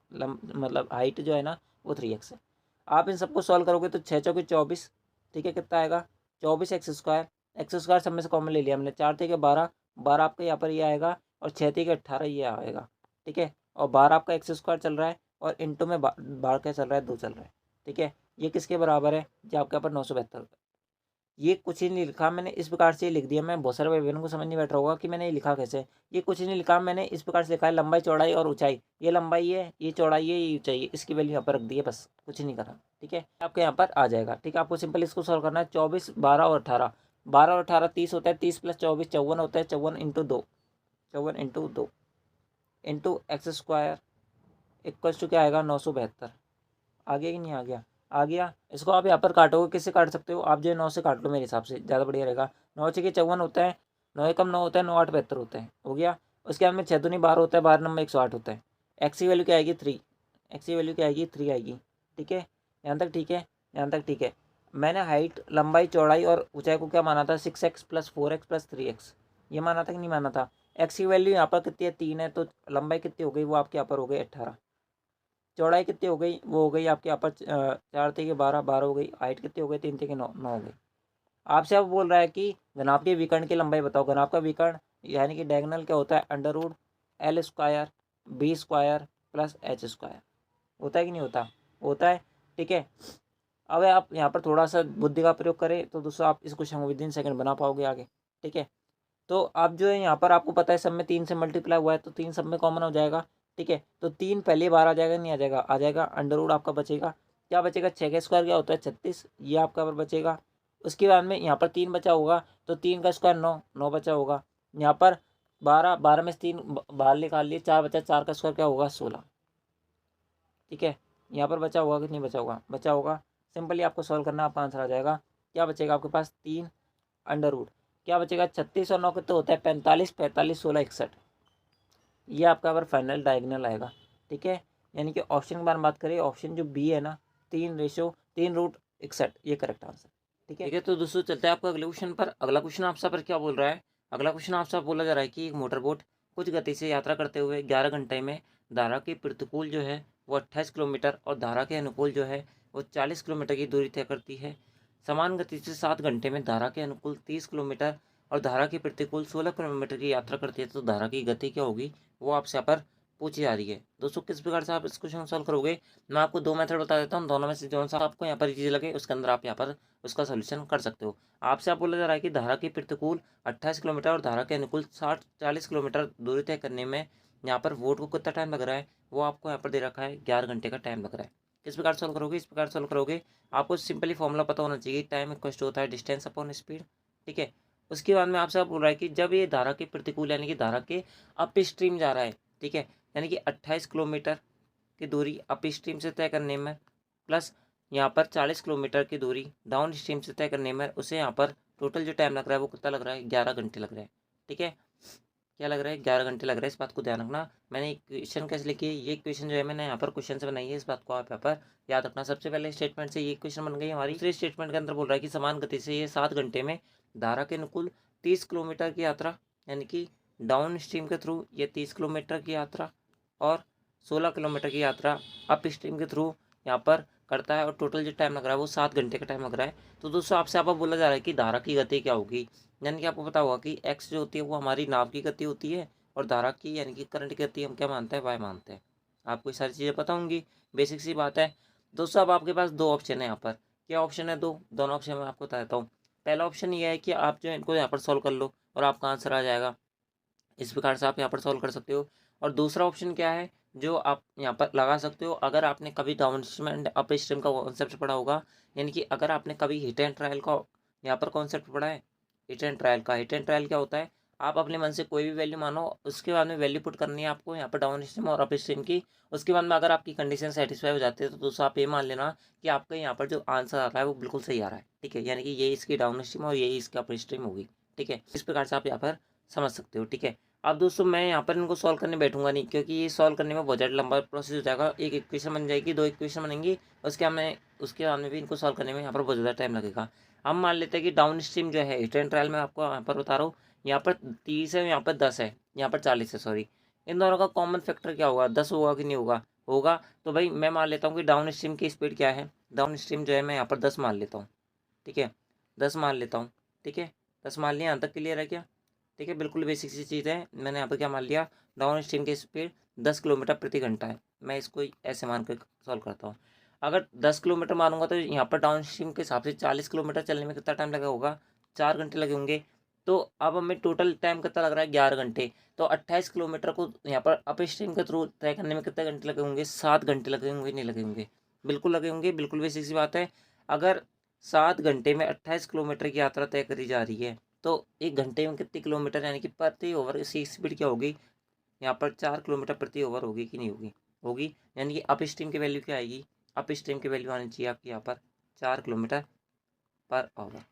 मतलब हाइट जो है ना वो 3x है। आप इन सबको सॉल्व करोगे तो 6 चौके 24, ठीक है, कितना आएगा 24x²। x² सब में से कॉमन ले लिया हमने, 4 थे 12, 12 आपका यहाँ पर ये आएगा, और 6 थे 18 ये आएगा, ठीक है। और 12 आपका x² चल रहा है, और इंटू में 12 क्या चल रहा है, 2 चल रहा है, ठीक है। ये किसके बराबर है, जो आपके यहाँ पर 972। ये कुछ ही नहीं लिखा मैंने, इस प्रकार से लिख दिया। मैं बहुत सारे भाई बहनों को समझ नहीं बैठ रहा होगा कि मैंने ये लिखा कैसे। ये कुछ ही नहीं लिखा मैंने, इस प्रकार से लिखा है लंबाई चौड़ाई और ऊंचाई। ये लंबाई है, ये चौड़ाई है, ये ऊंचाई है, इसकी वैल्यू यहाँ पर रख दी है, बस कुछ नहीं करा, ठीक है। आपके यहाँ पर आ जाएगा, ठीक है। आपको सिंपल इसको सॉल्व करना है। 24, 12 और 18, 12 और 18 30 होता है, 30 प्लस 24 54 होता है, 54 into 2, 54 into 2 into x² equals to क्या आएगा 972। आ गया कि नहीं आ गया, आ गया। इसको आप यहाँ पर काटोगे, किससे काट सकते हो आप, जो है 9 से काट लो, मेरे हिसाब से ज़्यादा बढ़िया रहेगा। 9 6 54 होता है, 9 एकम 9 होता है, 9 8 72 होता है, हो गया। उसके बाद में 6 दूनी 12 होता है, 12 नंबर 108 होता है। एक्स की वैल्यू क्या आएगी 3, एक्स की वैल्यू क्या आएगी 3 आएगी, ठीक है। यहाँ तक ठीक है, यहाँ तक ठीक है। मैंने हाइट लंबाई चौड़ाई और ऊंचाई को क्या माना था, 6x plus 4x plus 3x, ये माना था कि नहीं माना था। एक्स की वैल्यू यहाँ पर कितनी है 3 है, तो लंबाई कितनी हो गई वो आपके यहाँ पर हो गई 18। चौड़ाई कितनी हो गई, वो हो गई आपके यहाँ पर 4 थे कि 12, 12 हो गई। हाइट कितनी हो गई 3 थे कि 9, 9 हो गई। आपसे अब बोल रहा है कि घनाभ के विकर्ण की लंबाई बताओ। घनाभ का विकर्ण यानी कि डायगोनल क्या होता है, √L² B² प्लस H² होता है कि नहीं होता, होता है, ठीक है। अब आप यहाँ पर थोड़ा सा बुद्धि का प्रयोग करें तो दोस्तों आप इस क्वेश्चन को विद इन सेकंड बना पाओगे आगे, ठीक है। तो आप जो है यहाँ पर आपको पता है सब में 3 से मल्टीप्लाई हुआ है, तो 3 सब में कॉमन हो जाएगा, ठीक है। तो 3 पहले बार आ जाएगा, नहीं आ जाएगा, आ जाएगा। अंडर रूट आपका बचेगा, क्या बचेगा 6 का स्क्वायर क्या होता है 36, ये आपका पर बचेगा। उसके बाद में यहाँ पर 3 बचा होगा, तो 3 का स्क्वायर 9, 9 बचा होगा। यहाँ पर 12, 12 में से 3 बाहर निकाल लिए, 4 बचा, 4 का स्क्वायर क्या होगा 16, ठीक है। यहाँ पर बचा होगा कि नहीं बचा होगा, बचा होगा। सिंपली आपको सॉल्व करना, आपका आंसर आ जाएगा। क्या बचेगा आपके पास 3 अंडर रूट क्या बचेगा 36 और 9 कितना होता है 45, 45 16 61, ये आपका पर फाइनल डायगोनल आएगा, ठीक है। यानी कि ऑप्शन की बार बात करें, ऑप्शन जो बी है ना 3:3√61, ये करेक्ट आंसर, ठीक है। ठीक है, तो दोस्तों चलते हैं आपको अगले क्वेश्चन पर। अगला क्वेश्चन आपसे पर क्या बोल रहा है, अगला क्वेश्चन आपसे बोला जा रहा है कि एक मोटर बोट कुछ गति से यात्रा करते हुए 11 घंटे में धारा के प्रतिकूल जो है वो 28 किलोमीटर और धारा के अनुकूल जो है वो 40 किलोमीटर की दूरी तय करती है। समान गति से 7 घंटे में धारा के अनुकूल 30 किलोमीटर और धारा के प्रतिकूल 16 किलोमीटर की यात्रा करती है, तो धारा की गति क्या होगी वो आपसे यहाँ पर पूछी जा रही है। दोस्तों किस प्रकार से आप इस क्वेश्चन को सॉल्व करोगे, मैं आपको 2 मेथड बता देता हूँ, दोनों में से जो सा आपको यहाँ पर इजी लगे उसके अंदर आप यहाँ पर उसका सोल्यूशन कर सकते हो। आपसे आप बोला जा रहा है कि धारा के प्रतिकूल 28 किलोमीटर और धारा के अनुकूल 40 किलोमीटर दूरी तय करने में यहाँ पर वोट को कितना टाइम लग रहा है, वो आपको यहाँ पर दे रखा है 11 घंटे का टाइम लग रहा है। किस प्रकार सॉल्व करोगे, इस प्रकार सॉल्व करोगे, आपको सिंपली फॉर्मूला पता होना चाहिए, टाइम इक्वल टू होता है डिस्टेंस अपॉन स्पीड, ठीक है। उसके बाद में आपसे आप बोल रहा है कि जब ये धारा के प्रतिकूल यानी कि धारा के अप स्ट्रीम जा रहा है, ठीक है, यानी कि 28 किलोमीटर की दूरी अप स्ट्रीम से तय करने में, प्लस यहाँ पर 40 किलोमीटर की दूरी डाउन स्ट्रीम से तय करने में उसे यहाँ पर टोटल जो टाइम लग रहा है वो कितना लग रहा है, 11 घंटे लग रहा है। ठीक है, क्या लग रहा है, 11 घंटे लग रहा है। इस बात को ध्यान रखना। मैंने इक्वेशन कैसे लिखी है, ये इक्वेशन जो है मैंने यहाँ पर क्वेश्चन से बनाई है, इस बात को आप यहाँ पर याद रखना। सबसे पहले स्टेटमेंट से ये इक्वेशन बन गई हमारी। दूसरे स्टेटमेंट के अंदर बोल रहा है कि समान गति से ये 7 घंटे में धारा के अनुकूल 30 किलोमीटर की यात्रा, यानी कि डाउन स्ट्रीम के थ्रू ये 30 किलोमीटर की यात्रा और 16 किलोमीटर की यात्रा अप स्ट्रीम के थ्रू यहाँ पर करता है, और टोटल जो टाइम लग रहा है वो 7 घंटे का टाइम लग रहा है। तो दोस्तों आपसे आप बोला जा रहा है कि धारा की गति क्या होगी, यानी कि आपको पता होगा कि एक्स जो होती है वो हमारी नाव की गति होती है, और धारा की यानी कि करंट की गति हम क्या मानते हैं, वाई मानते हैं। आपको ये सारी चीज़ें पता होंगी, बेसिक सी बात है। दोस्तों अब आपके पास दो ऑप्शन है यहाँ पर। क्या ऑप्शन है, दोनों ऑप्शन मैं आपको बता देता हूँ। पहला ऑप्शन ये है कि आप जो है इनको यहाँ पर सॉल्व कर लो और आपका आंसर आ जाएगा, इस प्रकार से आप यहाँ पर सॉल्व कर सकते हो। और दूसरा ऑप्शन क्या है जो आप यहाँ पर लगा सकते हो, अगर आपने कभी down stream and up stream का कॉन्सेप्ट पढ़ा होगा, यानी कि अगर आपने कभी हिट एंड ट्रायल का यहाँ पर कॉन्सेप्ट पढ़ा है, हिट एंड ट्रायल का। हिट एंड ट्रायल क्या होता है, आप अपने मन से कोई भी वैल्यू मानो, उसके बाद में वैल्यू पुट करनी है आपको यहाँ पर डाउन स्ट्रीम और अप स्ट्रीम की। उसके बाद में अगर आपकी कंडीशन सेटिस्फाई हो जाती है तो दोस्तों आप ये मान लेना कि आपका यहाँ पर जो आंसर आ रहा है वो बिल्कुल सही आ रहा है। ठीक है, यानी कि ये इसकी डाउन स्ट्रीम और यही इसकी अप स्ट्रीम होगी। ठीक है, इस प्रकार से आप यहाँ पर समझ सकते हो। ठीक है, अब दोस्तों मैं यहाँ पर इनको सॉल्व करने बैठूंगा नहीं, क्योंकि ये सॉल्व करने में बहुत ज़्यादा लंबा प्रोसेस हो जाएगा। एक इक्वेशन बन जाएगी, दो इक्वेशन बनेंगी, उसके बाद में भी इनको सॉल्व करने में यहाँ पर बहुत ज़्यादा टाइम लगेगा। हम मान लेते हैं कि डाउन स्ट्रीम जो है हिट एंड ट्रायल में आपको यहाँ पर बता रहा हूँ, यहाँ पर 30 है, यहाँ पर 10 है, यहाँ पर 40 है, सॉरी। इन दोनों का कॉमन फैक्टर क्या होगा, 10 होगा कि नहीं होगा, होगा। तो भाई मैं मान लेता हूँ कि डाउन स्ट्रीम की स्पीड क्या है, डाउन स्ट्रीम जो है मैं यहाँ पर 10 मान लेता हूँ। ठीक है, 10 मान लेता हूँ। ठीक है, 10 मान लिया, यहाँ तक क्लियर है क्या। ठीक है, बिल्कुल बेसिक सी चीज़ है। मैंने यहाँ पर क्या मान लिया, डाउन स्ट्रीम की स्पीड 10 किलोमीटर प्रति घंटा है। मैं इसको ऐसे मान कर सॉल्व करता हूँ। अगर 10 किलोमीटर मानूंगा तो यहाँ पर डाउन स्ट्रीम के हिसाब से 40 किलोमीटर चलने में कितना टाइम लगा होगा, 4 घंटे लगे होंगे। तो अब हमें टोटल टाइम कितना लग रहा है, 11 घंटे। तो 28 किलोमीटर को यहाँ पर अप स्ट्रीम के थ्रू तय करने में कितने घंटे लगे होंगे, 7 घंटे लगे होंगे, नहीं लगे होंगे, बिल्कुल लगे होंगे, बिल्कुल बेसिक सी बात है। अगर 7 घंटे में 28 किलोमीटर की यात्रा तय करी जा रही है तो 1 घंटे में कितने किलोमीटर, यानी कि प्रति ओवर इसकी स्पीड क्या होगी, यहाँ पर 4 किलोमीटर प्रति ओवर होगी कि नहीं होगी, होगी। यानी कि अप स्ट्रीम की वैल्यू क्या आएगी, अप स्ट्रीम की वैल्यू आनी चाहिए आपकी यहाँ पर 4 किलोमीटर पर आवर।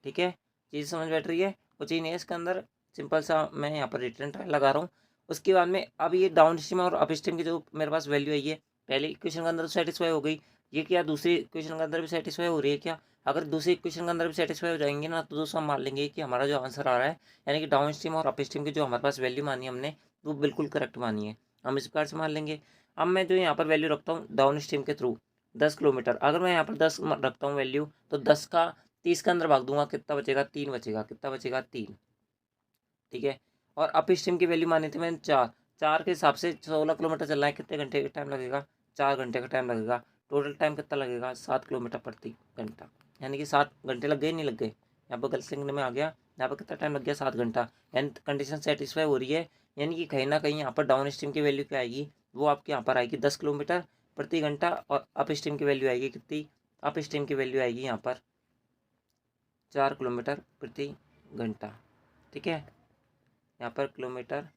ठीक है, चीज़ समझ बैठ रही है, कुछ ही नहीं है इसके अंदर, सिंपल सा मैं यहाँ पर रिटर्न ट्रायल लगा रहा हूँ। उसके बाद में अब ये डाउन स्ट्रीम और अप स्ट्रीम की जो मेरे पास वैल्यू आई है, पहले इक्वेशन के अंदर सेटिस्फाई हो गई, ये क्या दूसरी इक्वेशन के अंदर भी सेटिस्फाई हो रही है क्या। अगर दूसरी इक्वेशन के अंदर भी सेटिस्फाई हो जाएंगे ना, तो दोस्तों हम मान लेंगे कि हमारा जो आंसर आ रहा है, यानी कि डाउन स्ट्रीम और अप स्ट्रीम की जो हमारे पास वैल्यू मानी है हमने, वो बिल्कुल करेक्ट मानी है, हम इस प्रकार से मान लेंगे। अब मैं जो यहाँ पर वैल्यू रखता हूँ डाउन स्ट्रीम के थ्रू 10 किलोमीटर, अगर मैं यहाँ पर 10 रखता हूँ वैल्यू, तो 10 का 30 के अंदर भाग दूंगा, कितना बचेगा, 3 बचेगा, कितना बचेगा, 3। ठीक है, और अप स्ट्रीम की वैल्यू मानी थी मैंने 4, 4 के हिसाब से 16 किलोमीटर चलना है, कितने घंटे का टाइम लगेगा, 4 घंटे का टाइम लगेगा। टोटल टाइम कितना लगेगा, 7 किलोमीटर प्रति घंटा, यानी कि 7 घंटे लग गए, नहीं लग गए, यहाँ पर गलत लिखने में आ गया, यहाँ पर कितना टाइम लग गया, 7 घंटा। यानी कंडीशन सेटिस्फाई हो रही है, यानी कि कहीं ना कहीं यहाँ पर डाउन स्ट्रीम की वैल्यू क्या आएगी, वो आपके यहाँ पर आएगी 10 किलोमीटर प्रति घंटा, और अप स्ट्रीम की वैल्यू आएगी कितनी, अप स्ट्रीम की वैल्यू आएगी यहाँ पर 4 किलोमीटर प्रति घंटा। ठीक है, यहाँ पर किलोमीटर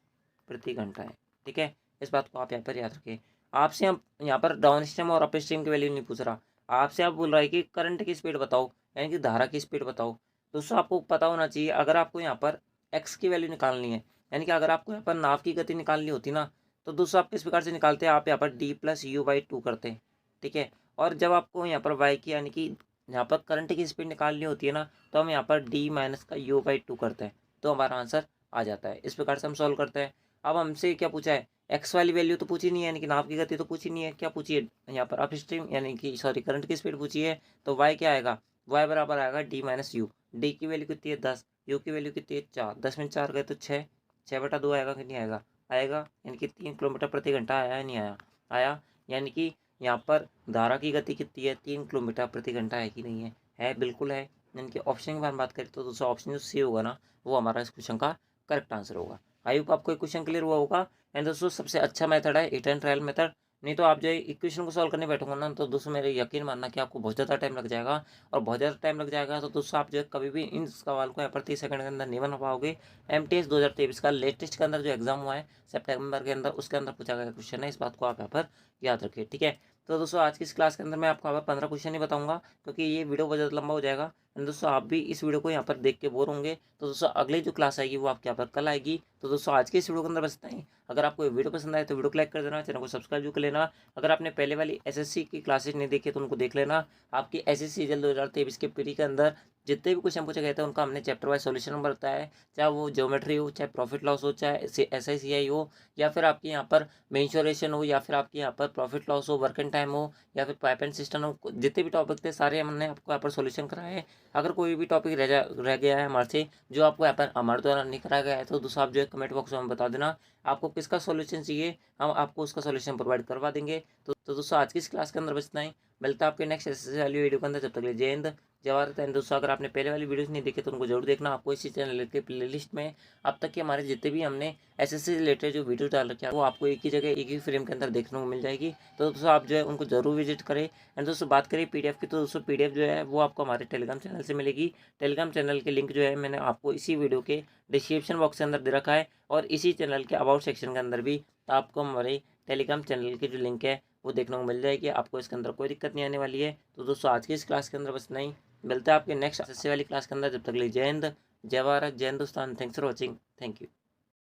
प्रति घंटा है। ठीक है, इस बात को आप यहाँ पर याद रखें। आपसे हम यहाँ पर डाउन स्ट्रीम और अप स्ट्रीम की वैल्यू नहीं पूछ रहा, आपसे आप बोल रहा है कि करंट की स्पीड बताओ, यानी कि धारा की स्पीड बताओ। दोस्तों आपको पता होना चाहिए, अगर आपको यहाँ पर एक्स की वैल्यू निकालनी है, यानी कि अगर आपको यहाँ पर नाव की गति निकालनी होती ना, तो दोस्तों आप किस प्रकार से निकालते हैं, आप यहाँ पर d+u/2 करते हैं। ठीक है, और जब आपको यहाँ पर y की यानी कि यहाँ पर करंट की स्पीड निकालनी होती है ना, तो हम यहाँ पर d-u/2 करते हैं, तो हमारा आंसर आ जाता है। इस प्रकार से हम सॉल्व करते हैं। अब हमसे क्या पूछा है, एक्स वाली वैल्यू तो पूछी नहीं है, यानी कि नाव की गति तो पूछी नहीं है, क्या पूछी है यहाँ पर अप स्ट्रीम यानी कि सॉरी करंट की स्पीड पूछी है। तो वाई क्या आएगा, वाई बराबर आएगा d-u। डी की वैल्यू कितनी है 10, यू की वैल्यू कितनी है 4, 10 में 4 गए तो 6, 6/2 आएगा कि नहीं आएगा, आएगा। यानी कि 3 किलोमीटर प्रति घंटा आया है, नहीं आया, आया। यानी कि यहाँ पर धारा की गति कितनी है, 3 किलोमीटर प्रति घंटा है कि नहीं है, बिल्कुल है। यानी कि ऑप्शन की बात करें तो दूसरा ऑप्शन जो सी होगा ना, वो हमारा इस क्वेश्चन का करेक्ट आंसर होगा। आई होप आपको क्वेश्चन क्लियर हुआ होगा। एंड दोस्तों सबसे अच्छा मेथड है हिट एंड ट्रायल मेथड, नहीं तो आप जो है इक्वेशन को सॉल्व करने बैठोगे ना, तो दोस्तों मेरे यकीन मानना कि आपको बहुत ज़्यादा टाइम लग जाएगा, और बहुत ज़्यादा टाइम लग जाएगा तो दोस्तों आप जो है कभी भी इन सवाल को यहाँ पर 30 सेकंड के अंदर नहीं बना पाओगे। MTS 2023 का लेटेस्ट के अंदर जो एग्जाम हुआ है सितंबर के अंदर, उसके अंदर पूछा गया क्वेश्चन है, इस बात को आप यहाँ पर याद रखिए। ठीक है, तो दोस्तों आज की इस क्लास के अंदर मैं आपको यहाँ पर 15 क्वेश्चन ही बताऊंगा, क्योंकि ये वीडियो बहुत ज़्यादा लंबा हो जाएगा एंड दोस्तों आप भी इस वीडियो को यहाँ पर देख के बोर होंगे। तो दोस्तों अगली जो क्लास आएगी वो आपके यहाँ पर कल आएगी। तो दोस्तों आज की इस वीडियो के अंदर बस इतना ही। अगर आपको ये वीडियो पसंद आए तो वीडियो को लाइक कर देना, चैनल को सब्सक्राइब भी कर लेना। अगर आपने पहले वाली एसएससी की क्लासेस नहीं देखी तो उनको देख लेना। आपकी एसएससी जल्द 2023 के प्री के अंदर जितने भी क्वेश्चन पूछे गए थे उनका हमने चैप्टर वाइज सॉल्यूशन बताया है, चाहे वो ज्योमेट्री हो, चाहे प्रॉफिट लॉस हो, चाहे SICI हो, या फिर आपके यहाँ पर मेंसुरेशन हो, या फिर आपके यहाँ पर प्रॉफिट लॉस हो, वर्क एंड टाइम हो, या फिर पाइप एंड सिस्टम हो। जितने भी टॉपिक थे सारे हमने आपको यहाँ पर सॉल्यूशन कराए हैं। अगर कोई भी टॉपिक रह गया है हमारे से जो आपको यहाँ पर हमारे द्वारा नहीं कराया गया है तो दोस्तों आप जो है कमेंट बॉक्स में हमें बता देना आपको किसका सॉल्यूशन चाहिए, हम आपको उसका सॉल्यूशन प्रोवाइड करवा देंगे। तो दोस्तों आज की इस क्लास के अंदर बस इतना ही। मिलता है आपके नेक्स्ट एसएससी वाली वीडियो के अंदर। जब तक के लिए जय हिंद, जय भारत। एंड दोस्तों अगर आपने पहले वाली वीडियोस नहीं देखे तो उनको जरूर देखना। आपको इसी चैनल के प्लेलिस्ट में अब तक के हमारे जितने भी हमने एसएससी से रिलेटेड जो वीडियो डाल रखे हैं वो आपको एक ही जगह एक ही फ्रेम के अंदर देखने को मिल जाएगी। तो दोस्तों आप जो है उनको जरूर विजिट करें। एंड दोस्तों बात करें PDF की, तो दोस्तों PDF जो है वो आपको हमारे टेलीग्राम चैनल से मिलेगी। टेलीग्राम चैनल के लिंक जो है मैंने आपको इसी वीडियो के डिस्क्रिप्शन बॉक्स के अंदर दे रखा है, और इसी चैनल के अबाउट सेक्शन के अंदर भी आपको हमारे टेलीग्राम चैनल की जो लिंक है वो देखने को मिल जाएगी। आपको इसके अंदर कोई दिक्कत नहीं आने वाली है। तो दोस्तों आज की इस क्लास के अंदर बस नहीं। मिलता है आपके नेक्स्ट एसएससी वाली क्लास के अंदर। जब तक के लिए जय हिंद, जय भारत, जय Hindustan. Thanks for watching. Thank you.